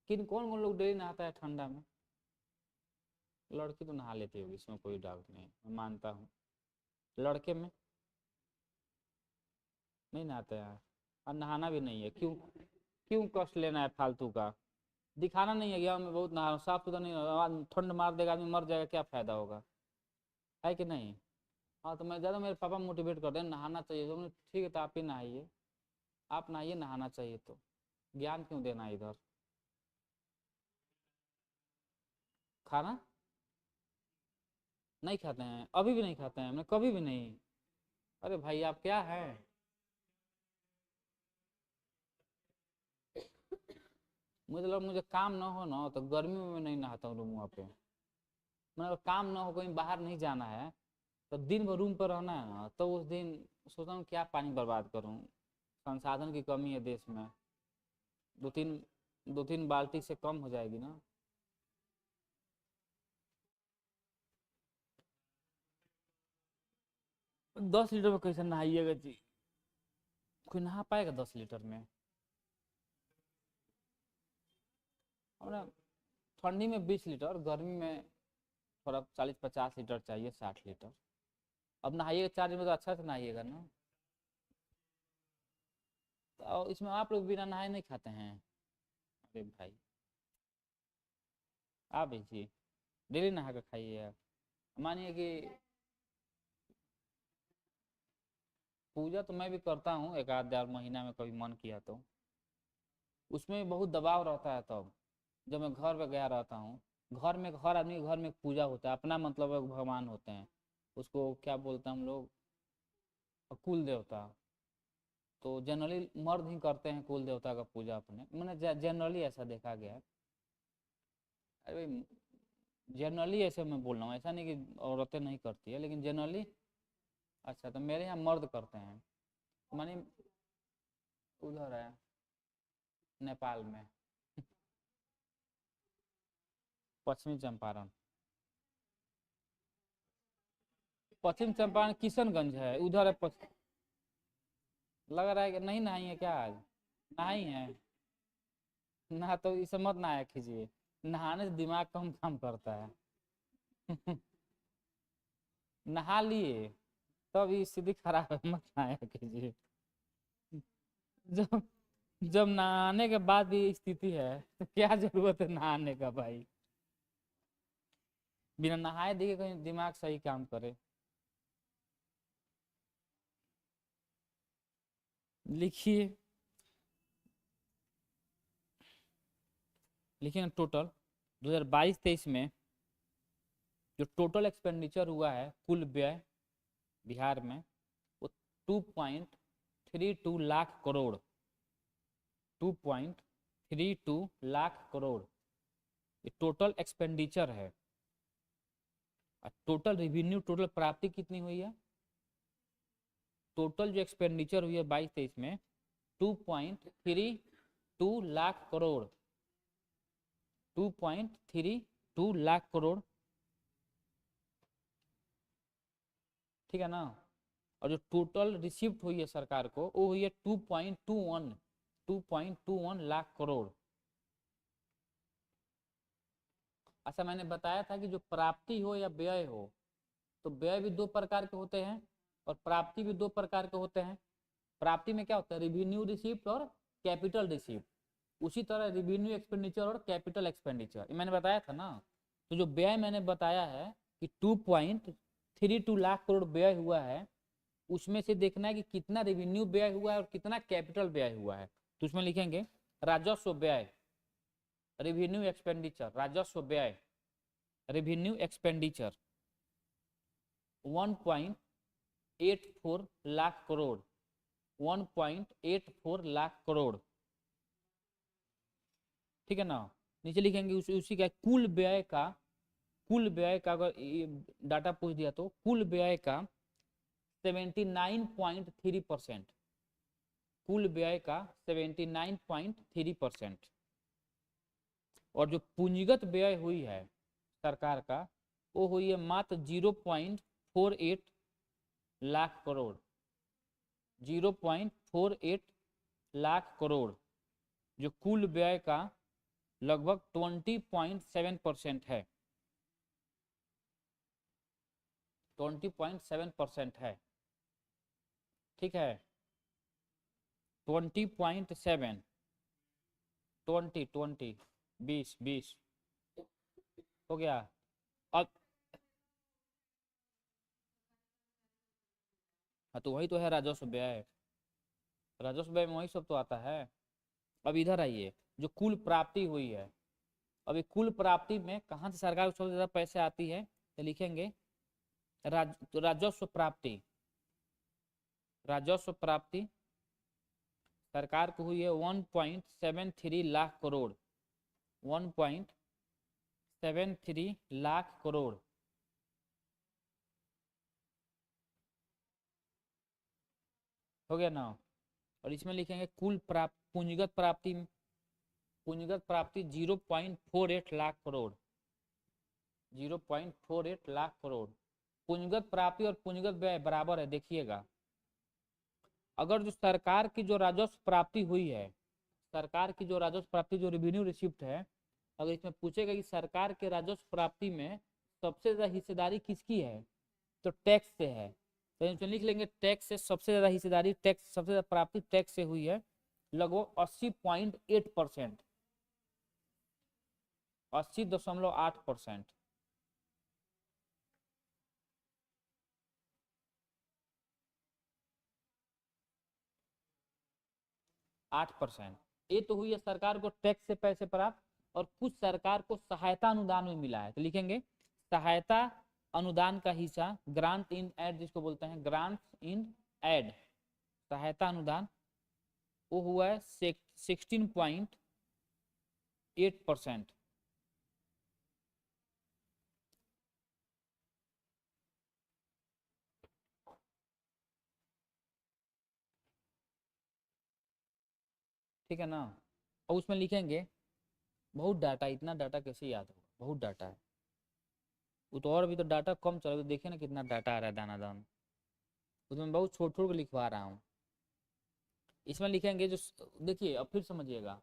किन कौन कौन लोग डेली नहाता है ठंडा में? लड़की तो नहा लेती होगी, इसमें कोई डाउट नहीं, मैं मानता हूँ। लड़के में नहीं नहाते हैं। और नहाना भी नहीं है, क्यों? क्यों कष्ट लेना है फालतू का? दिखाना नहीं है कि हाँ मैं बहुत नहा रहा हूँ, साफ सुथरा नहीं, ठंड मार देगा आदमी मर जाएगा, क्या फायदा होगा? है कि नहीं? हाँ तो मैं ज़्यादा, मेरे पापा मोटिवेट करते हैं नहाना चाहिए, तो ठीक है तो आप ही नहाइए, आप नहाइए, नहाना चाहिए तो ज्ञान क्यों देना है इधर। खाना नहीं खाते हैं? अभी भी नहीं खाते हैं? मैं कभी भी नहीं। अरे भाई आप क्या है। मुझे काम ना हो ना तो गर्मी में नहीं नहाता हूँ रूम पे। मतलब काम ना हो, कहीं बाहर नहीं जाना है, तो दिन भर रूम पर रहना है ना, तो उस दिन सोचता हूँ क्या पानी बर्बाद करूँ। संसाधन की कमी है देश में। दो तीन 2-3 बाल्टी से कम हो जाएगी ना। 10 लीटर में कैसे नहाइएगा जी? कोई नहा पाएगा 10 लीटर में? और ना, ठंडी में 20 लीटर, गर्मी में थोड़ा 40-50 लीटर चाहिए, 60 लीटर। अब नहाइएगा 4 दिन में तो अच्छा से नहाइएगा ना। तो इसमें आप लोग बिना नहाए नहीं खाते हैं? अरे भाई आप भेजिए, डेली नहा कर खाइए। मानिए कि पूजा तो मैं भी करता हूँ, 1-8 महीना में कभी मन किया तो। उसमें बहुत दबाव रहता है तब, जब मैं घर पे गया रहता हूँ। घर में हर आदमी के घर में एक पूजा होता है, अपना मतलब एक भगवान होते हैं। उसको क्या बोलते हैं हम लोग? कुल देवता। तो जनरली मर्द ही करते हैं कुल देवता का पूजा अपने, मैंने जनरली ऐसा देखा गया है। अरे जनरली ऐसे मैं बोल रहा हूँ, ऐसा नहीं कि औरतें नहीं करती है, लेकिन जनरली। अच्छा तो मेरे यहाँ मर्द करते हैं। मानी उधर है, नेपाल में। पश्चिमी चंपारण। पश्चिम चंपारण किशनगंज है, उधर है लग रहा है कि नहीं नहाई है क्या आज? नहाई है ना, तो इसे मत नहाया कीजिए, नहाने से दिमाग कम काम करता है। नहा लिए तब ये स्थिति खराब है, मत नहाया कीजिए। जब जब नहाने के बाद भी स्थिति है तो क्या जरूरत है नहाने का भाई? बिना नहाए देखिए कहीं दिमाग सही काम करे। लिखिए, लिखिए ना, टोटल 2022-23 में जो टोटल एक्सपेंडिचर हुआ है, कुल व्यय बिहार में, वो 2.32 लाख करोड़। 2.32 लाख करोड़ ये टोटल एक्सपेंडिचर है। और टोटल रिवेन्यू, टोटल प्राप्ति कितनी हुई है? टोटल जो एक्सपेंडिचर हुई है 22-23 में 2.32 लाख करोड़। 2.32 लाख करोड़, ठीक है ना। और जो टोटल रिसिप्ट हुई है सरकार को, वो हुई है 2.21 लाख करोड़। अच्छा मैंने बताया था कि जो प्राप्ति हो या व्यय हो, तो व्यय भी 2 प्रकार के होते हैं और प्राप्ति भी 2 प्रकार के होते हैं। प्राप्ति में क्या होता है? रिवेन्यू रिसिप्ट और कैपिटल रिसीव्ड। उसी तरह रेवेन्यू एक्सपेंडिचर और कैपिटल एक्सपेंडिचर मैंने बताया था ना। तो जो व्यय मैंने बताया है कि 2.32 लाख करोड़ व्यय हुआ है, उसमें से देखना है कि कितना रेवेन्यू व्यय हुआ है और कितना कैपिटल व्यय हुआ है। तो उसमें लिखेंगे राजस्व व्यय, रेवेन्यू एक्सपेंडिचर, राजस्व व्यय, रेवेन्यू एक्सपेंडिचर 1.84 लाख करोड़, 1.84 लाख करोड़, ठीक है ना। नीचे लिखेंगे उसी का कुल व्यय का, कुल व्यय का अगर डाटा पूछ दिया तो कुल व्यय का 79.3%, कुल व्यय का 79.3%। और जो पूंजीगत व्यय हुई है सरकार का वो हुई है मात्र 0.48 लाख करोड़, 0.48 लाख करोड़, जो कुल व्यय का लगभग 20.7% है, 20.7% है, ठीक है। 20.7, 20 हो गया। अब हाँ तो वही तो है राजस्व व्यय, राजस्व व्यय में वही सब तो आता है। अब इधर आइए, जो कुल प्राप्ति हुई है, अभी कुल प्राप्ति में कहाँ से सरकार को सबसे ज्यादा पैसे आती है, तो लिखेंगे राजस्व प्राप्ति, राजस्व प्राप्ति सरकार को हुई है 1.73 लाख करोड़, 1.73 लाख करोड़। हो गया ना। और इसमें लिखेंगे कुल प्राप्त पूंजीगत प्राप्ति, पूंजीगत प्राप्ति 0.48 लाख करोड़, 0.48 लाख करोड़। पूंजीगत प्राप्ति और पूंजीगत व्यय बराबर है, देखिएगा। अगर जो सरकार की जो राजस्व प्राप्ति हुई है, सरकार की जो राजस्व प्राप्ति जो रेवेन्यू रिसिप्ट है, अगर इसमें पूछेगा कि सरकार के राजस्व प्राप्ति में सबसे ज्यादा हिस्सेदारी किसकी है, तो टैक्स से है। तो इसमें लिख लेंगे टैक्स से सबसे ज्यादा हिस्सेदारी, टैक्स सबसे ज्यादा प्राप्ति टैक्स से हुई है, लगभग 80.8%, 80.8%। 8%। ये तो हुई है सरकार को टैक्स से पैसे प्राप्त, और कुछ सरकार को सहायता अनुदान में मिला है, तो लिखेंगे सहायता अनुदान का हिस्सा, ग्रांट इन एड जिसको बोलते हैं, ग्रांट इन एड, सहायता अनुदान, वो हुआ है 16.8%। ठीक है ना। और उसमें लिखेंगे बहुत डाटा, इतना डाटा कैसे याद होगा, बहुत डाटा है वो तो। और भी तो डाटा कम चला, तो देखिए ना कितना डाटा आ रहा है दाना दान, उसमें बहुत छोट छोट के लिखवा रहा हूँ। इसमें लिखेंगे जो, देखिए अब फिर समझिएगा,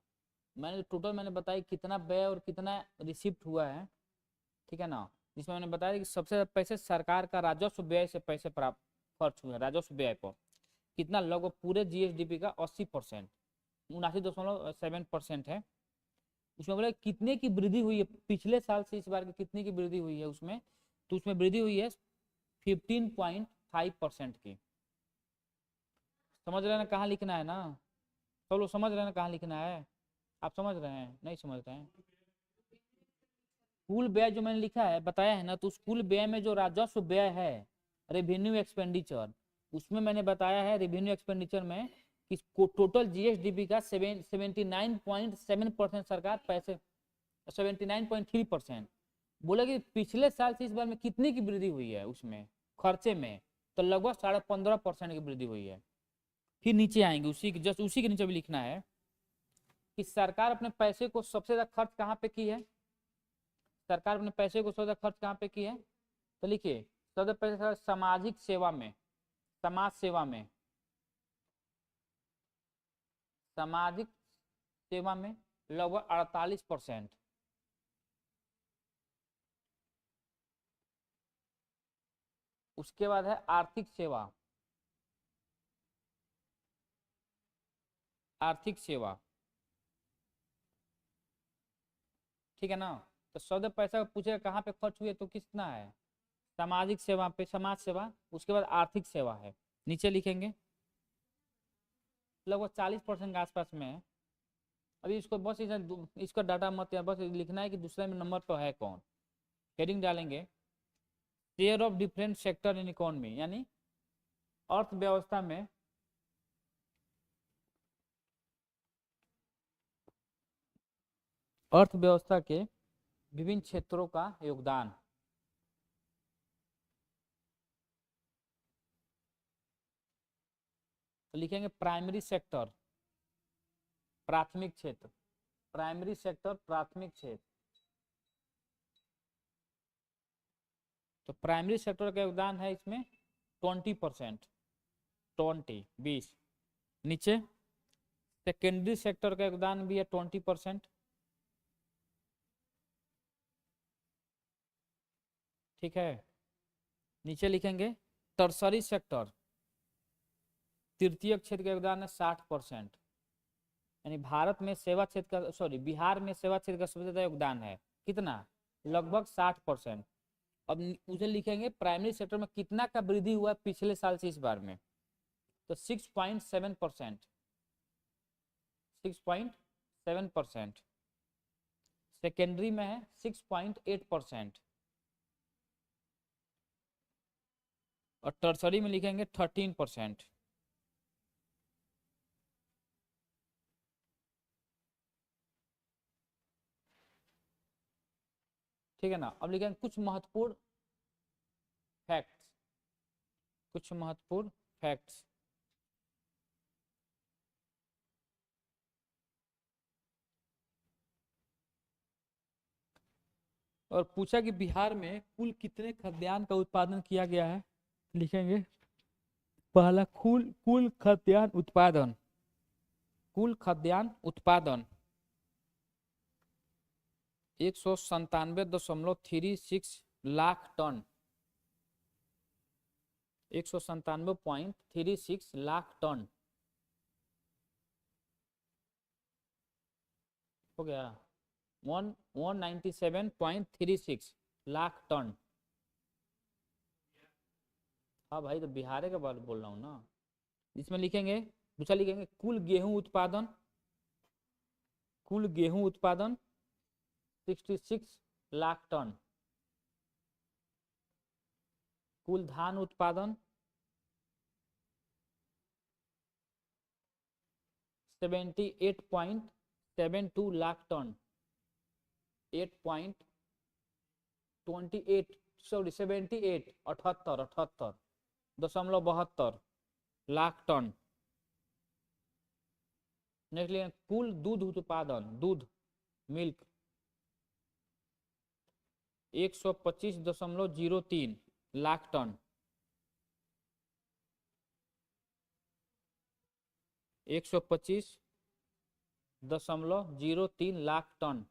मैंने टोटल मैंने बताया कितना व्यय और कितना रिसिप्ट हुआ है, ठीक है ना। जिसमें मैंने बताया कि सबसे ज्यादा पैसे सरकार का राजस्व व्यय से पैसे प्राप्त खर्च हुए, राजस्व व्यय पर कितना, लगभग पूरे जीएसडीपी का 80%, 79.7% है। उसमें बोला कितने की वृद्धि हुई है पिछले साल से इस बार की, कितने की वृद्धि हुई है उसमें, तो उसमें वृद्धि हुई है 15.5% की। समझ रहे हैं ना कहाँ लिखना है ना, सब लोग समझ रहे हैं ना कहाँ लिखना है, आप समझ रहे हैं, नहीं समझ रहे हैं। कुल व्यय जो मैंने लिखा है बताया है ना, तो उस कुल व्यय में जो राजस्व व्यय है, रेवेन्यू एक्सपेंडिचर, उसमें मैंने बताया है रेवेन्यू एक्सपेंडिचर में कि टोटल जीएसडीपी का 79.7% सरकार पैसे, 79.3%। बोले कि पिछले साल से इस बार में कितनी की वृद्धि हुई है उसमें खर्चे में, तो लगभग 15.5% की वृद्धि हुई है। फिर नीचे आएंगे, उसी जस्ट उसी के नीचे भी लिखना है कि सरकार अपने पैसे को सबसे ज्यादा खर्च कहाँ पे की है, सरकार अपने पैसे को सबसे ज्यादा खर्च कहाँ पे की है, तो लिखिए सबसे पैसे सामाजिक सेवा में, समाज सेवा में, सामाजिक सेवा में लगभग 48%। उसके बाद है आर्थिक सेवा, आर्थिक सेवा, ठीक है ना। तो 100 पैसा पूछेगा कहाँ पे खर्च हुए तो कितना है, सामाजिक सेवा पे, समाज सेवा, उसके बाद आर्थिक सेवा है, नीचे लिखेंगे लगभग 40% के आसपास में है। अभी इसको बस इसका डाटा मत या बस लिखना है कि दूसरे में नंबर पर है कौन। हेडिंग डालेंगे share of different sector in economy, यानी अर्थव्यवस्था में अर्थव्यवस्था के विभिन्न क्षेत्रों का योगदान। तो लिखेंगे प्राइमरी सेक्टर, प्राथमिक क्षेत्र, प्राइमरी सेक्टर प्राथमिक क्षेत्र। तो प्राइमरी सेक्टर का योगदान है इसमें 20%, 20। नीचे सेकेंडरी सेक्टर का योगदान भी है 20%, ठीक है। नीचे लिखेंगे टर्सरी सेक्टर, तृतीय क्षेत्र का योगदान है 60%, यानी भारत में सेवा क्षेत्र का, सॉरी बिहार में सेवा क्षेत्र का सबसे ज्यादा योगदान है, कितना, लगभग 60%। अब उसे लिखेंगे प्राइमरी सेक्टर में कितना का वृद्धि हुआ पिछले साल से इस बार में, तो 6.7%, 6.7%। सेकेंडरी में है 6.8%, और टर्सरी में लिखेंगे 13%। ठीक है ना। अब लिखेंगे कुछ महत्वपूर्ण फैक्ट्स, कुछ महत्वपूर्ण फैक्ट्स। और पूछा कि बिहार में कुल कितने खाद्यान्न का उत्पादन किया गया है, लिखेंगे पहला कुल कुल खाद्यान्न उत्पादन, कुल खाद्यान्न उत्पादन 197.36 लाख टन, 197.36 लाख टन हो गया, 197.36 लाख टन। हाँ भाई, तो बिहार के बारे में बोल रहा हूँ ना। इसमें लिखेंगे, दूसरा लिखेंगे कुल गेहूं उत्पादन, कुल गेहूं उत्पादन 66 लाख टन, कुल धान उत्पादन 78.72 lakh ton, 8.28 sorry 78 78.72 lakh ton. Next लिखेंगे कुल दूध उत्पादन, दूध milk 125.03 lakh ton, 125.03 lakh ton.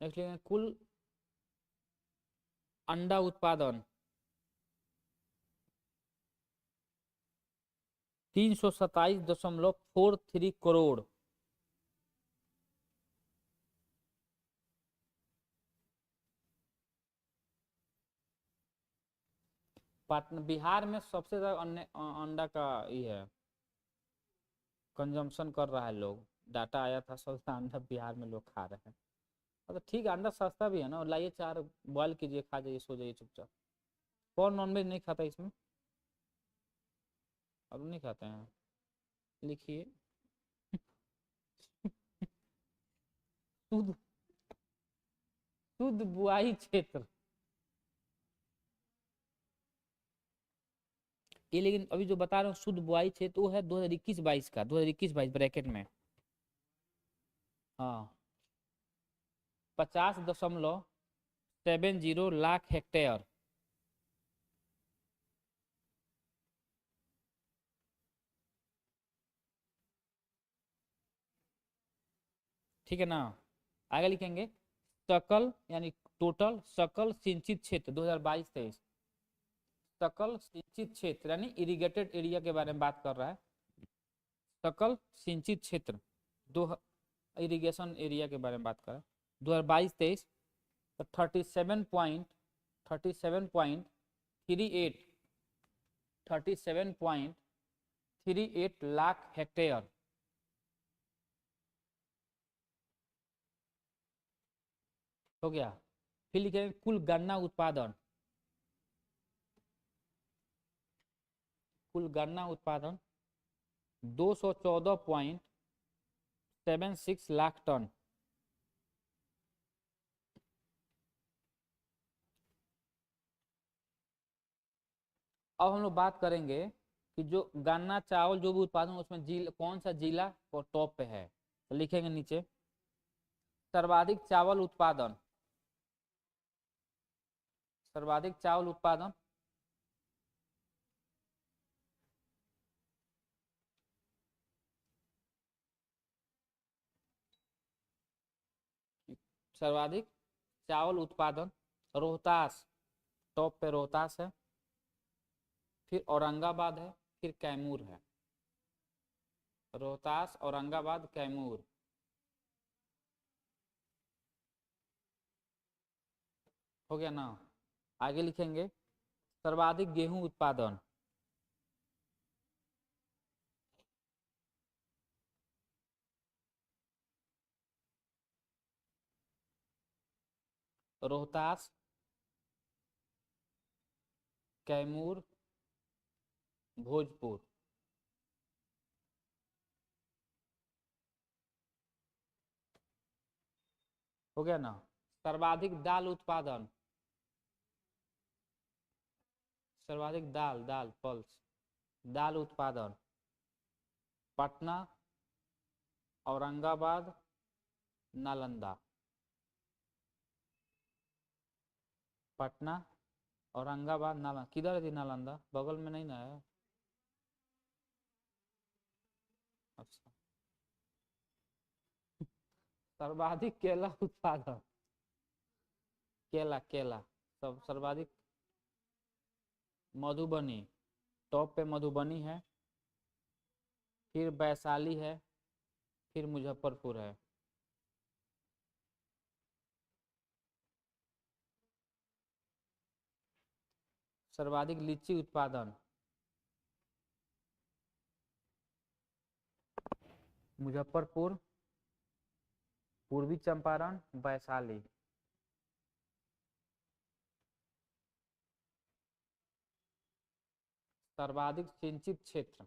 Next लिखेंगे कुल अंडा उत्पादन 327.43 करोड़, पटना बिहार में सबसे ज्यादा अंडा का ये है, कंजम्पशन कर रहा है लोग। डाटा आया था, सबसे अंडा बिहार में लोग खा रहे हैं। तो ठीक है, अंडा सस्ता भी है ना, और लाइए 4 बॉयल कीजिए, खा जाइए, सो जाइए चुपचाप। कौन नॉनवेज नहीं खाता इसमें, अब नहीं खाते हैं, लिखिए शुद्ध, शुद्ध बुआई क्षेत्र, ये लेकिन अभी जो बता रहा हूँ शुद्ध बुआई क्षेत्र, वो है 2021-22 का, 2021-22 ब्रैकेट में। हाँ, 50.70 लाख हेक्टेयर, ठीक है ना। आगे लिखेंगे सकल, यानी टोटल सकल सिंचित क्षेत्र 2022-23, सकल सिंचित क्षेत्र यानी इरिगेटेड एरिया के बारे में बात कर रहा है। सकल सिंचित क्षेत्र दो इरिगेशन एरिया के बारे में बात करें 2022-23 तो 37.38 लाख हेक्टेयर हो गया। फिर लिखेंगे कुल गन्ना उत्पादन, कुल गन्ना उत्पादन 214.76 लाख टन। अब हम लोग बात करेंगे कि जो गन्ना चावल जो भी उत्पादन उसमें कौन सा जिला और टॉप पे है, तो लिखेंगे नीचे सर्वाधिक चावल उत्पादन, सर्वाधिक चावल उत्पादन सर्वाधिक चावल उत्पादन रोहतास, टॉप पे रोहतास है, फिर औरंगाबाद है, फिर कैमूर है। रोहतास, औरंगाबाद, कैमूर। हो गया ना। आगे लिखेंगे सर्वाधिक गेहूं उत्पादन, रोहतास, कैमूर, भोजपुर। हो गया ना। सर्वाधिक दाल उत्पादन, सर्वाधिक दाल, दाल पल्स, दाल उत्पादन पटना, औरंगाबाद, नालंदा। पटना, औरंगाबाद, नालंदा। किधर है नालंदा? बगल में नहीं ना है? अच्छा। सर्वाधिक केला उत्पादन, केला, केला सब सर्वाधिक मधुबनी, टॉप पे मधुबनी है, फिर वैशाली है, फिर मुजफ्फरपुर है। सर्वाधिक लीची उत्पादन मुजफ्फरपुर, पूर्वी चंपारण, वैशाली। सर्वाधिक सिंचित क्षेत्र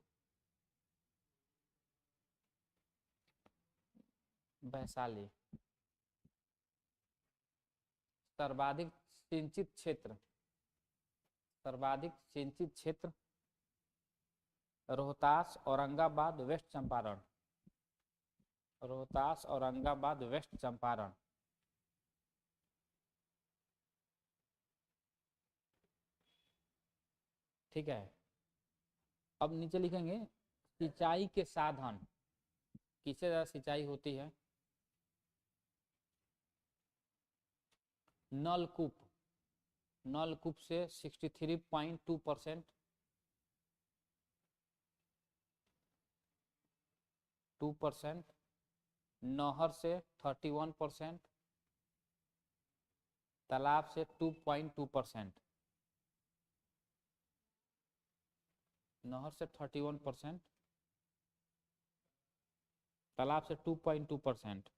वैशाली। सर्वाधिक सिंचित क्षेत्र, सर्वाधिक सिंचित क्षेत्र रोहतास, औरंगाबाद, वेस्ट चंपारण। रोहतास, औरंगाबाद, वेस्ट चंपारण। ठीक है। अब नीचे लिखेंगे सिंचाई के साधन, किससे ज्यादा सिंचाई होती है? नलकूप, नलकूप से 63.2%, 2%, नहर से 31%, तालाब से 2.2%। नहर से 31%, तालाब से 2.2%।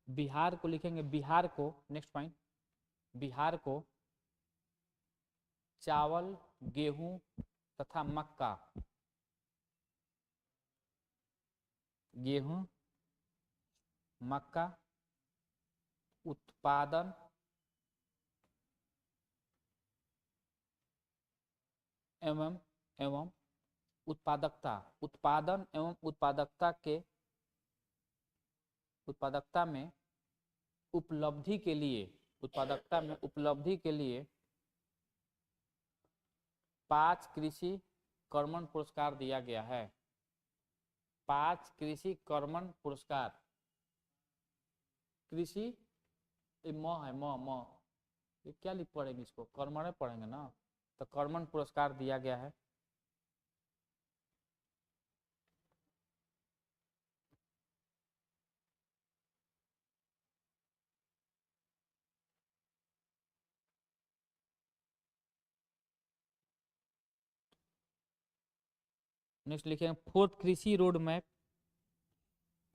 बिहार को लिखेंगे, बिहार को नेक्स्ट पॉइंट, बिहार को चावल, गेहूं तथा मक्का, गेहूं मक्का उत्पादन एवं एवं उत्पादकता, उत्पादन एवं उत्पादकता में उपलब्धि के लिए, उत्पादकता में उपलब्धि के लिए 5 कृषि कर्मण पुरस्कार दिया गया है। 5 कृषि कर्मण पुरस्कार। कृषि म है, म ये क्या लिख पढ़ेंगे इसको? कर्मण पढ़ेंगे ना, तो कर्मन पुरस्कार दिया गया है। नेक्स्ट लिखेंगे फोर्थ कृषि रोड मैप,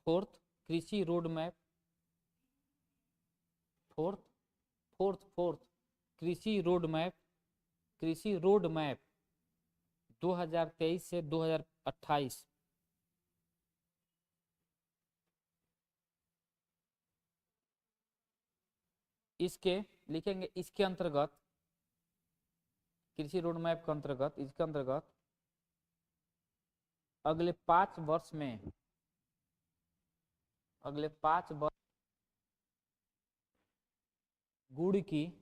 फोर्थ कृषि road map, fourth fourth fourth कृषि रोड मैप, कृषि रोड मैप 2023 से 2028। इसके लिखेंगे इसके अंतर्गत, कृषि रोड मैप के अंतर्गत, इसके अंतर्गत अगले 5 वर्ष में, अगले 5 वर्ष गुड़ की,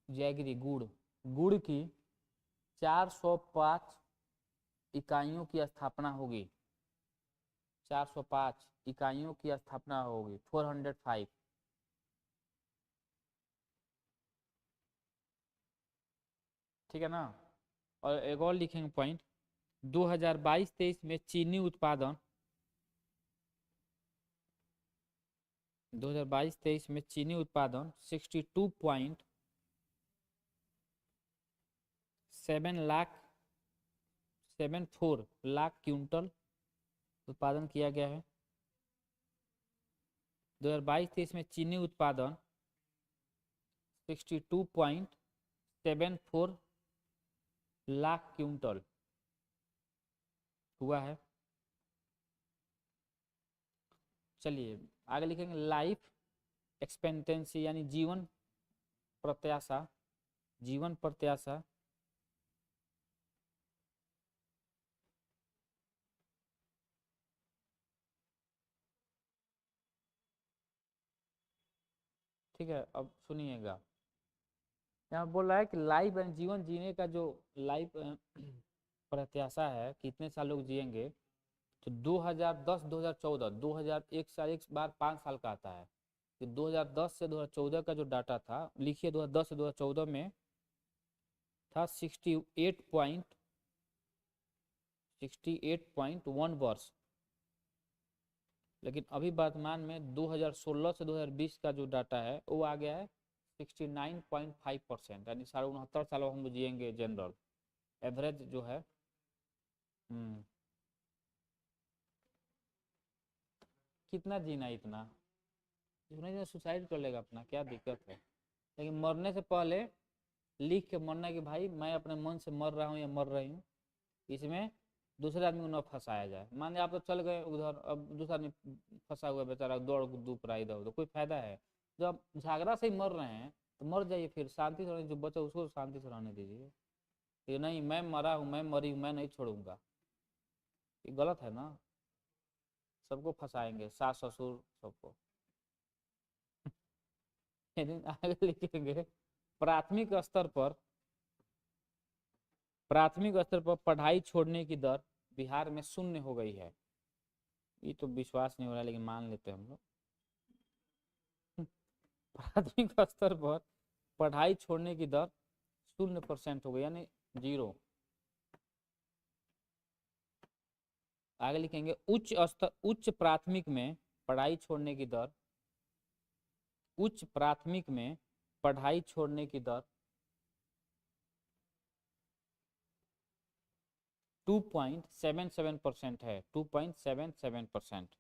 जैगरी गुड़, गुड़ की 405 इकाइयों की स्थापना होगी, 405 इकाइयों की स्थापना होगी, 405। ठीक है ना। और एक और लिखेंगे पॉइंट, 2022-23 में चीनी उत्पादन, 2022-23 में चीनी उत्पादन 62.74 लाख क्विंटल उत्पादन किया गया है। 2022-23 में चीनी उत्पादन 62.74 लाख क्विंटल हुआ है। चलिए आगे लिखेंगे लाइफ एक्सपेक्टेंसी यानी जीवन प्रत्याशा, जीवन प्रत्याशा ठीक है। अब सुनिएगा, यहाँ बोल रहा है कि लाइफ एंड जीवन जीने का जो लाइफ प्रत्याशा है, कितने साल लोग जिएंगे, तो 2010 2014 2001 साल, एक बार 5 साल का आता है कि 2010 से 2014 का जो डाटा था, लिखिए 2010 से 2014 में था 68.1 वर्ष, लेकिन अभी वर्तमान में 2016 से 2020 का जो डाटा है वो आ गया है 69.5%, यानी 69.5 साल हम जिएंगे जनरल एवरेज जो है। कितना जीना, इतना सुसाइड कर लेगा अपना, क्या दिक्कत है। लेकिन मरने से पहले लिख के मरना कि भाई मैं अपने मन से मर रहा हूँ या मर रही हूँ, इसमें दूसरे आदमी को न फंसाया जाए। मान लिया आप तो चल गए उधर, अब दूसरा आदमी फंसा हुआ बेचारा दौड़ धूप रहा इधर उधर, कोई फायदा है। जब आप झगड़ा से ही मर रहे हैं तो मर जाइए, फिर शांति से, जो बचा उसको शांति से रहने दीजिए। ये नहीं मैं मरा हूँ, मैं मरी हूँ, मैं नहीं छोड़ूंगा, ये गलत है ना। सबको फंसाएंगे, सास ससुर सबको। आगे लिखेंगे प्राथमिक स्तर पर, प्राथमिक स्तर पर पढ़ाई छोड़ने की दर बिहार में 0 हो गई है। ये तो विश्वास नहीं हो रहा लेकिन मान लेते हैं हम लोग। प्राथमिक स्तर पर पढ़ाई छोड़ने की दर 0% हो गई, यानी 0। आगे लिखेंगे उच्च स्तर, उच्च प्राथमिक में पढ़ाई छोड़ने की दर, उच्च प्राथमिक में पढ़ाई छोड़ने की दर 2.77% है, 2.77%।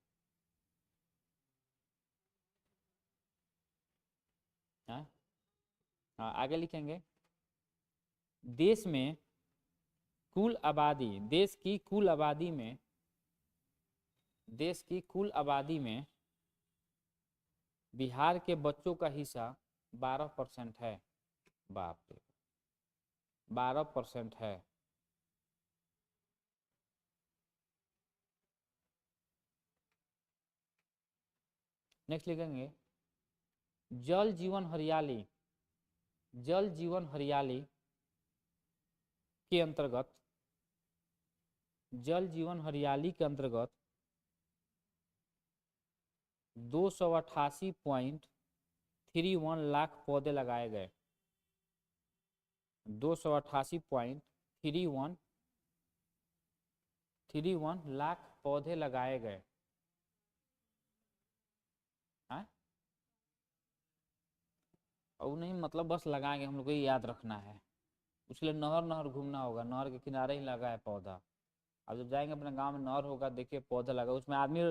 हाँ, आगे लिखेंगे देश में कुल आबादी, देश की कुल आबादी में, देश की कुल आबादी में बिहार के बच्चों का हिस्सा 12% है। बाप रे, 12% है। नेक्स्ट लिखेंगे जल जीवन हरियाली, जल जीवन हरियाली के अंतर्गत, जल जीवन हरियाली के अंतर्गत 288.31 लाख पौधे लगाए गए, 288.31 288.31 लाख पौधे लगाए गए। और नहीं मतलब बस लगाएंगे, हम लोग को ये याद रखना है। उसके लिए नहर नहर घूमना होगा, नहर के किनारे ही लगा है पौधा। अब जब जाएंगे अपने गांव में नहर होगा, देखिए पौधा लगा, उसमें आदमी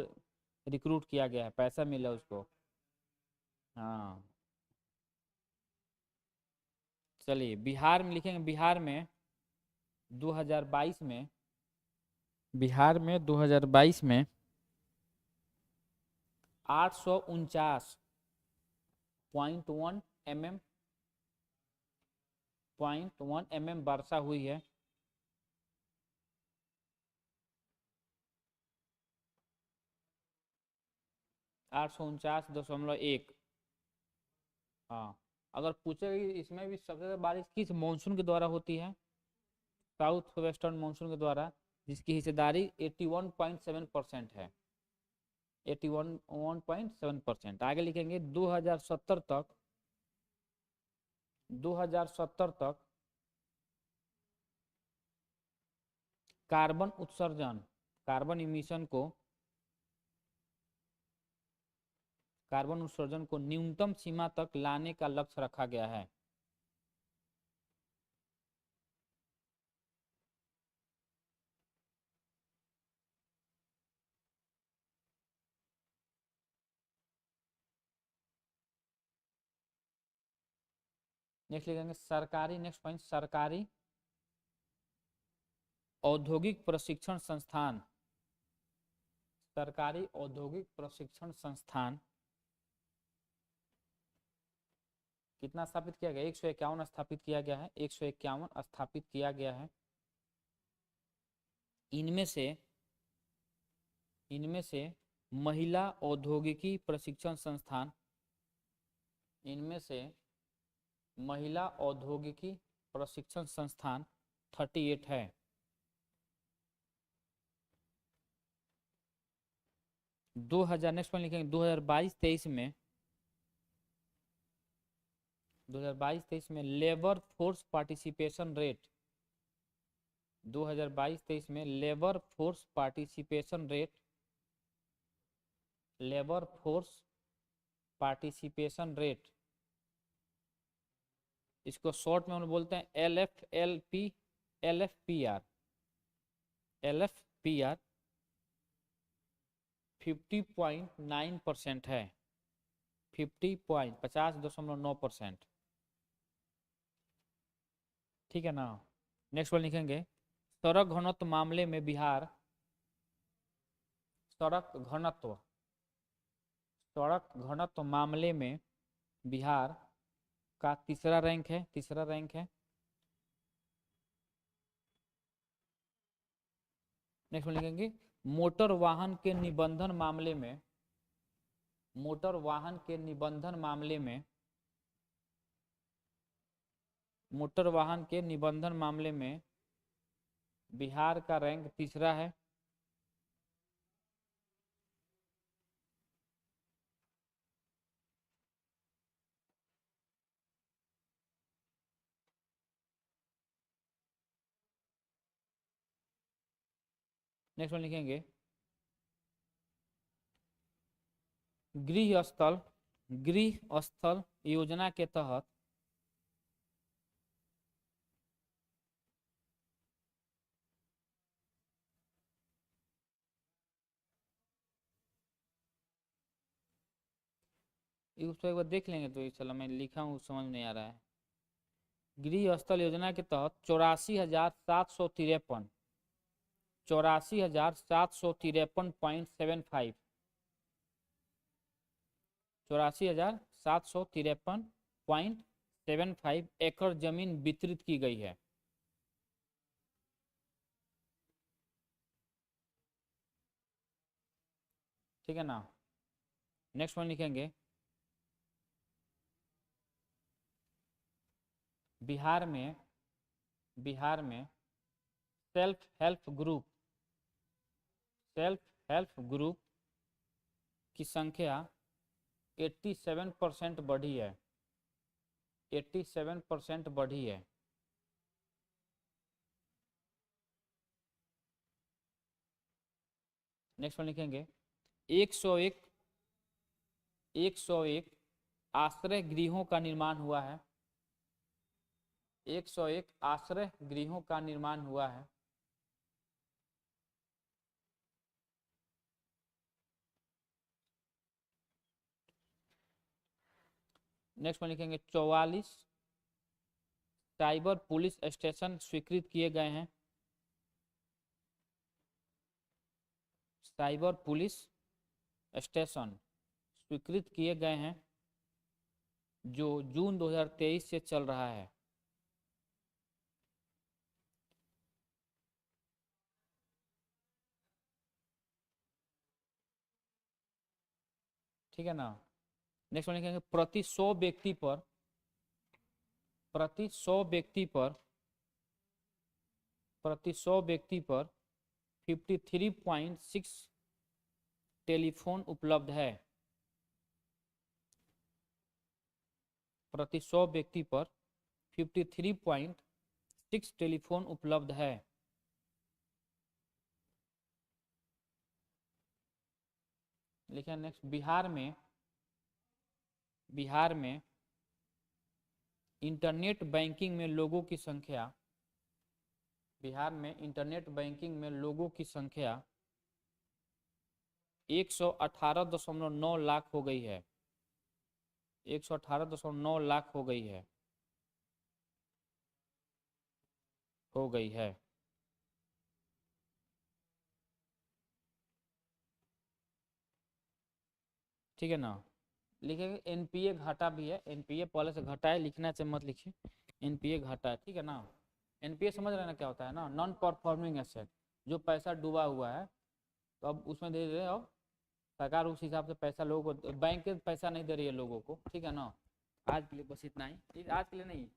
रिक्रूट किया गया है, पैसा मिला उसको। हाँ चलिए बिहार में लिखेंगे, बिहार में 2022 में, बिहार में 2022 में 849.1 mm वर्षा हुई है। 849.1। हाँ अगर पूछे इसमें भी सबसे ज्यादा बारिश किस मानसून के द्वारा होती है, साउथ वेस्टर्न मानसून के द्वारा, जिसकी हिस्सेदारी 81.7% है। 81.7%। आगे लिखेंगे 2070 तक, 2070 तक कार्बन उत्सर्जन, कार्बन इमिशन को, कार्बन उत्सर्जन को न्यूनतम सीमा तक लाने का लक्ष्य रखा गया है। नेक्स्ट लिखेंगे सरकारी, नेक्स्ट पॉइंट सरकारी औद्योगिक प्रशिक्षण संस्थान, सरकारी औद्योगिक प्रशिक्षण संस्थान कितना स्थापित किया गया, 151 स्थापित किया गया है, 151 स्थापित किया गया है। इनमें से, इनमें से महिला औद्योगिकी प्रशिक्षण संस्थान, इनमें से महिला औद्योगिकी प्रशिक्षण संस्थान 38 है। नेक्स्ट पॉइंट लिखेंगे 2022-23 में, 2022-23 में लेबर फोर्स पार्टिसिपेशन रेट, 2022-23 में labour force participation rate, labour force participation rate, इसको शॉर्ट में हम बोलते हैं LFLP, LFPR, LFPR 50.9% है, 50.9%। ठीक है ना। नेक्स्ट वन लिखेंगे सड़क घनत्व मामले में बिहार, सड़क घनत्व, सड़क घनत्व मामले में बिहार का तीसरा रैंक है, तीसरा रैंक है। नेक्स्ट वन लिखेंगे मोटर वाहन के निबंधन मामले में, मोटर वाहन के निबंधन मामले में, मोटर वाहन के निबंधन मामले में बिहार का रैंक तीसरा है। नेक्स्ट वन लिखेंगे गृह स्थल, गृह स्थल योजना के तहत उसको एक बार देख लेंगे तो चलो मैं लिखा हूँ समझ नहीं आ रहा है। गृह स्थल योजना के तहत 84,753, 84,753.75, 84,753.75 एकड़ जमीन वितरित की गई है। ठीक है ना। नेक्स्ट वन लिखेंगे बिहार में, बिहार में self help group, self help group की संख्या 87% बढ़ी है, 87% बढ़ी है। नेक्स्ट वन लिखेंगे 101 आश्रय गृहों का निर्माण हुआ है। 101 आश्रय गृहों का निर्माण हुआ है। नेक्स्ट वन लिखेंगे 44 साइबर पुलिस स्टेशन स्वीकृत किए गए हैं। साइबर पुलिस स्टेशन स्वीकृत किए गए हैं जो जून 2023 से चल रहा है। ठीक है ना। नेक्स्ट वन लिखेंगे प्रति 100 व्यक्ति पर 53.6 टेलीफोन उपलब्ध है। प्रति 100 व्यक्ति पर 53.6 टेलीफोन उपलब्ध है। लिखिए नेक्स्ट बिहार में इंटरनेट बैंकिंग में लोगों की संख्या 118.9 लाख हो गई है। 118.9 लाख हो गई है। ठीक है ना। लिखेंगे एनपीए घाटा भी है। एनपीए पहले से घटा है, लिखना से मत लिखिए। एनपीए घाटा है, ठीक है ना। एनपीए समझ रहे ना क्या होता है ना, नॉन परफॉर्मिंग एसेट, जो पैसा डूबा हुआ है तो अब उसमें दे दे अब सरकार उस हिसाब से पैसा लोगों को, बैंक पैसा नहीं दे रही है लोगों को। ठीक है ना। आज के लिए बस इतना ही, आज के लिए नहीं।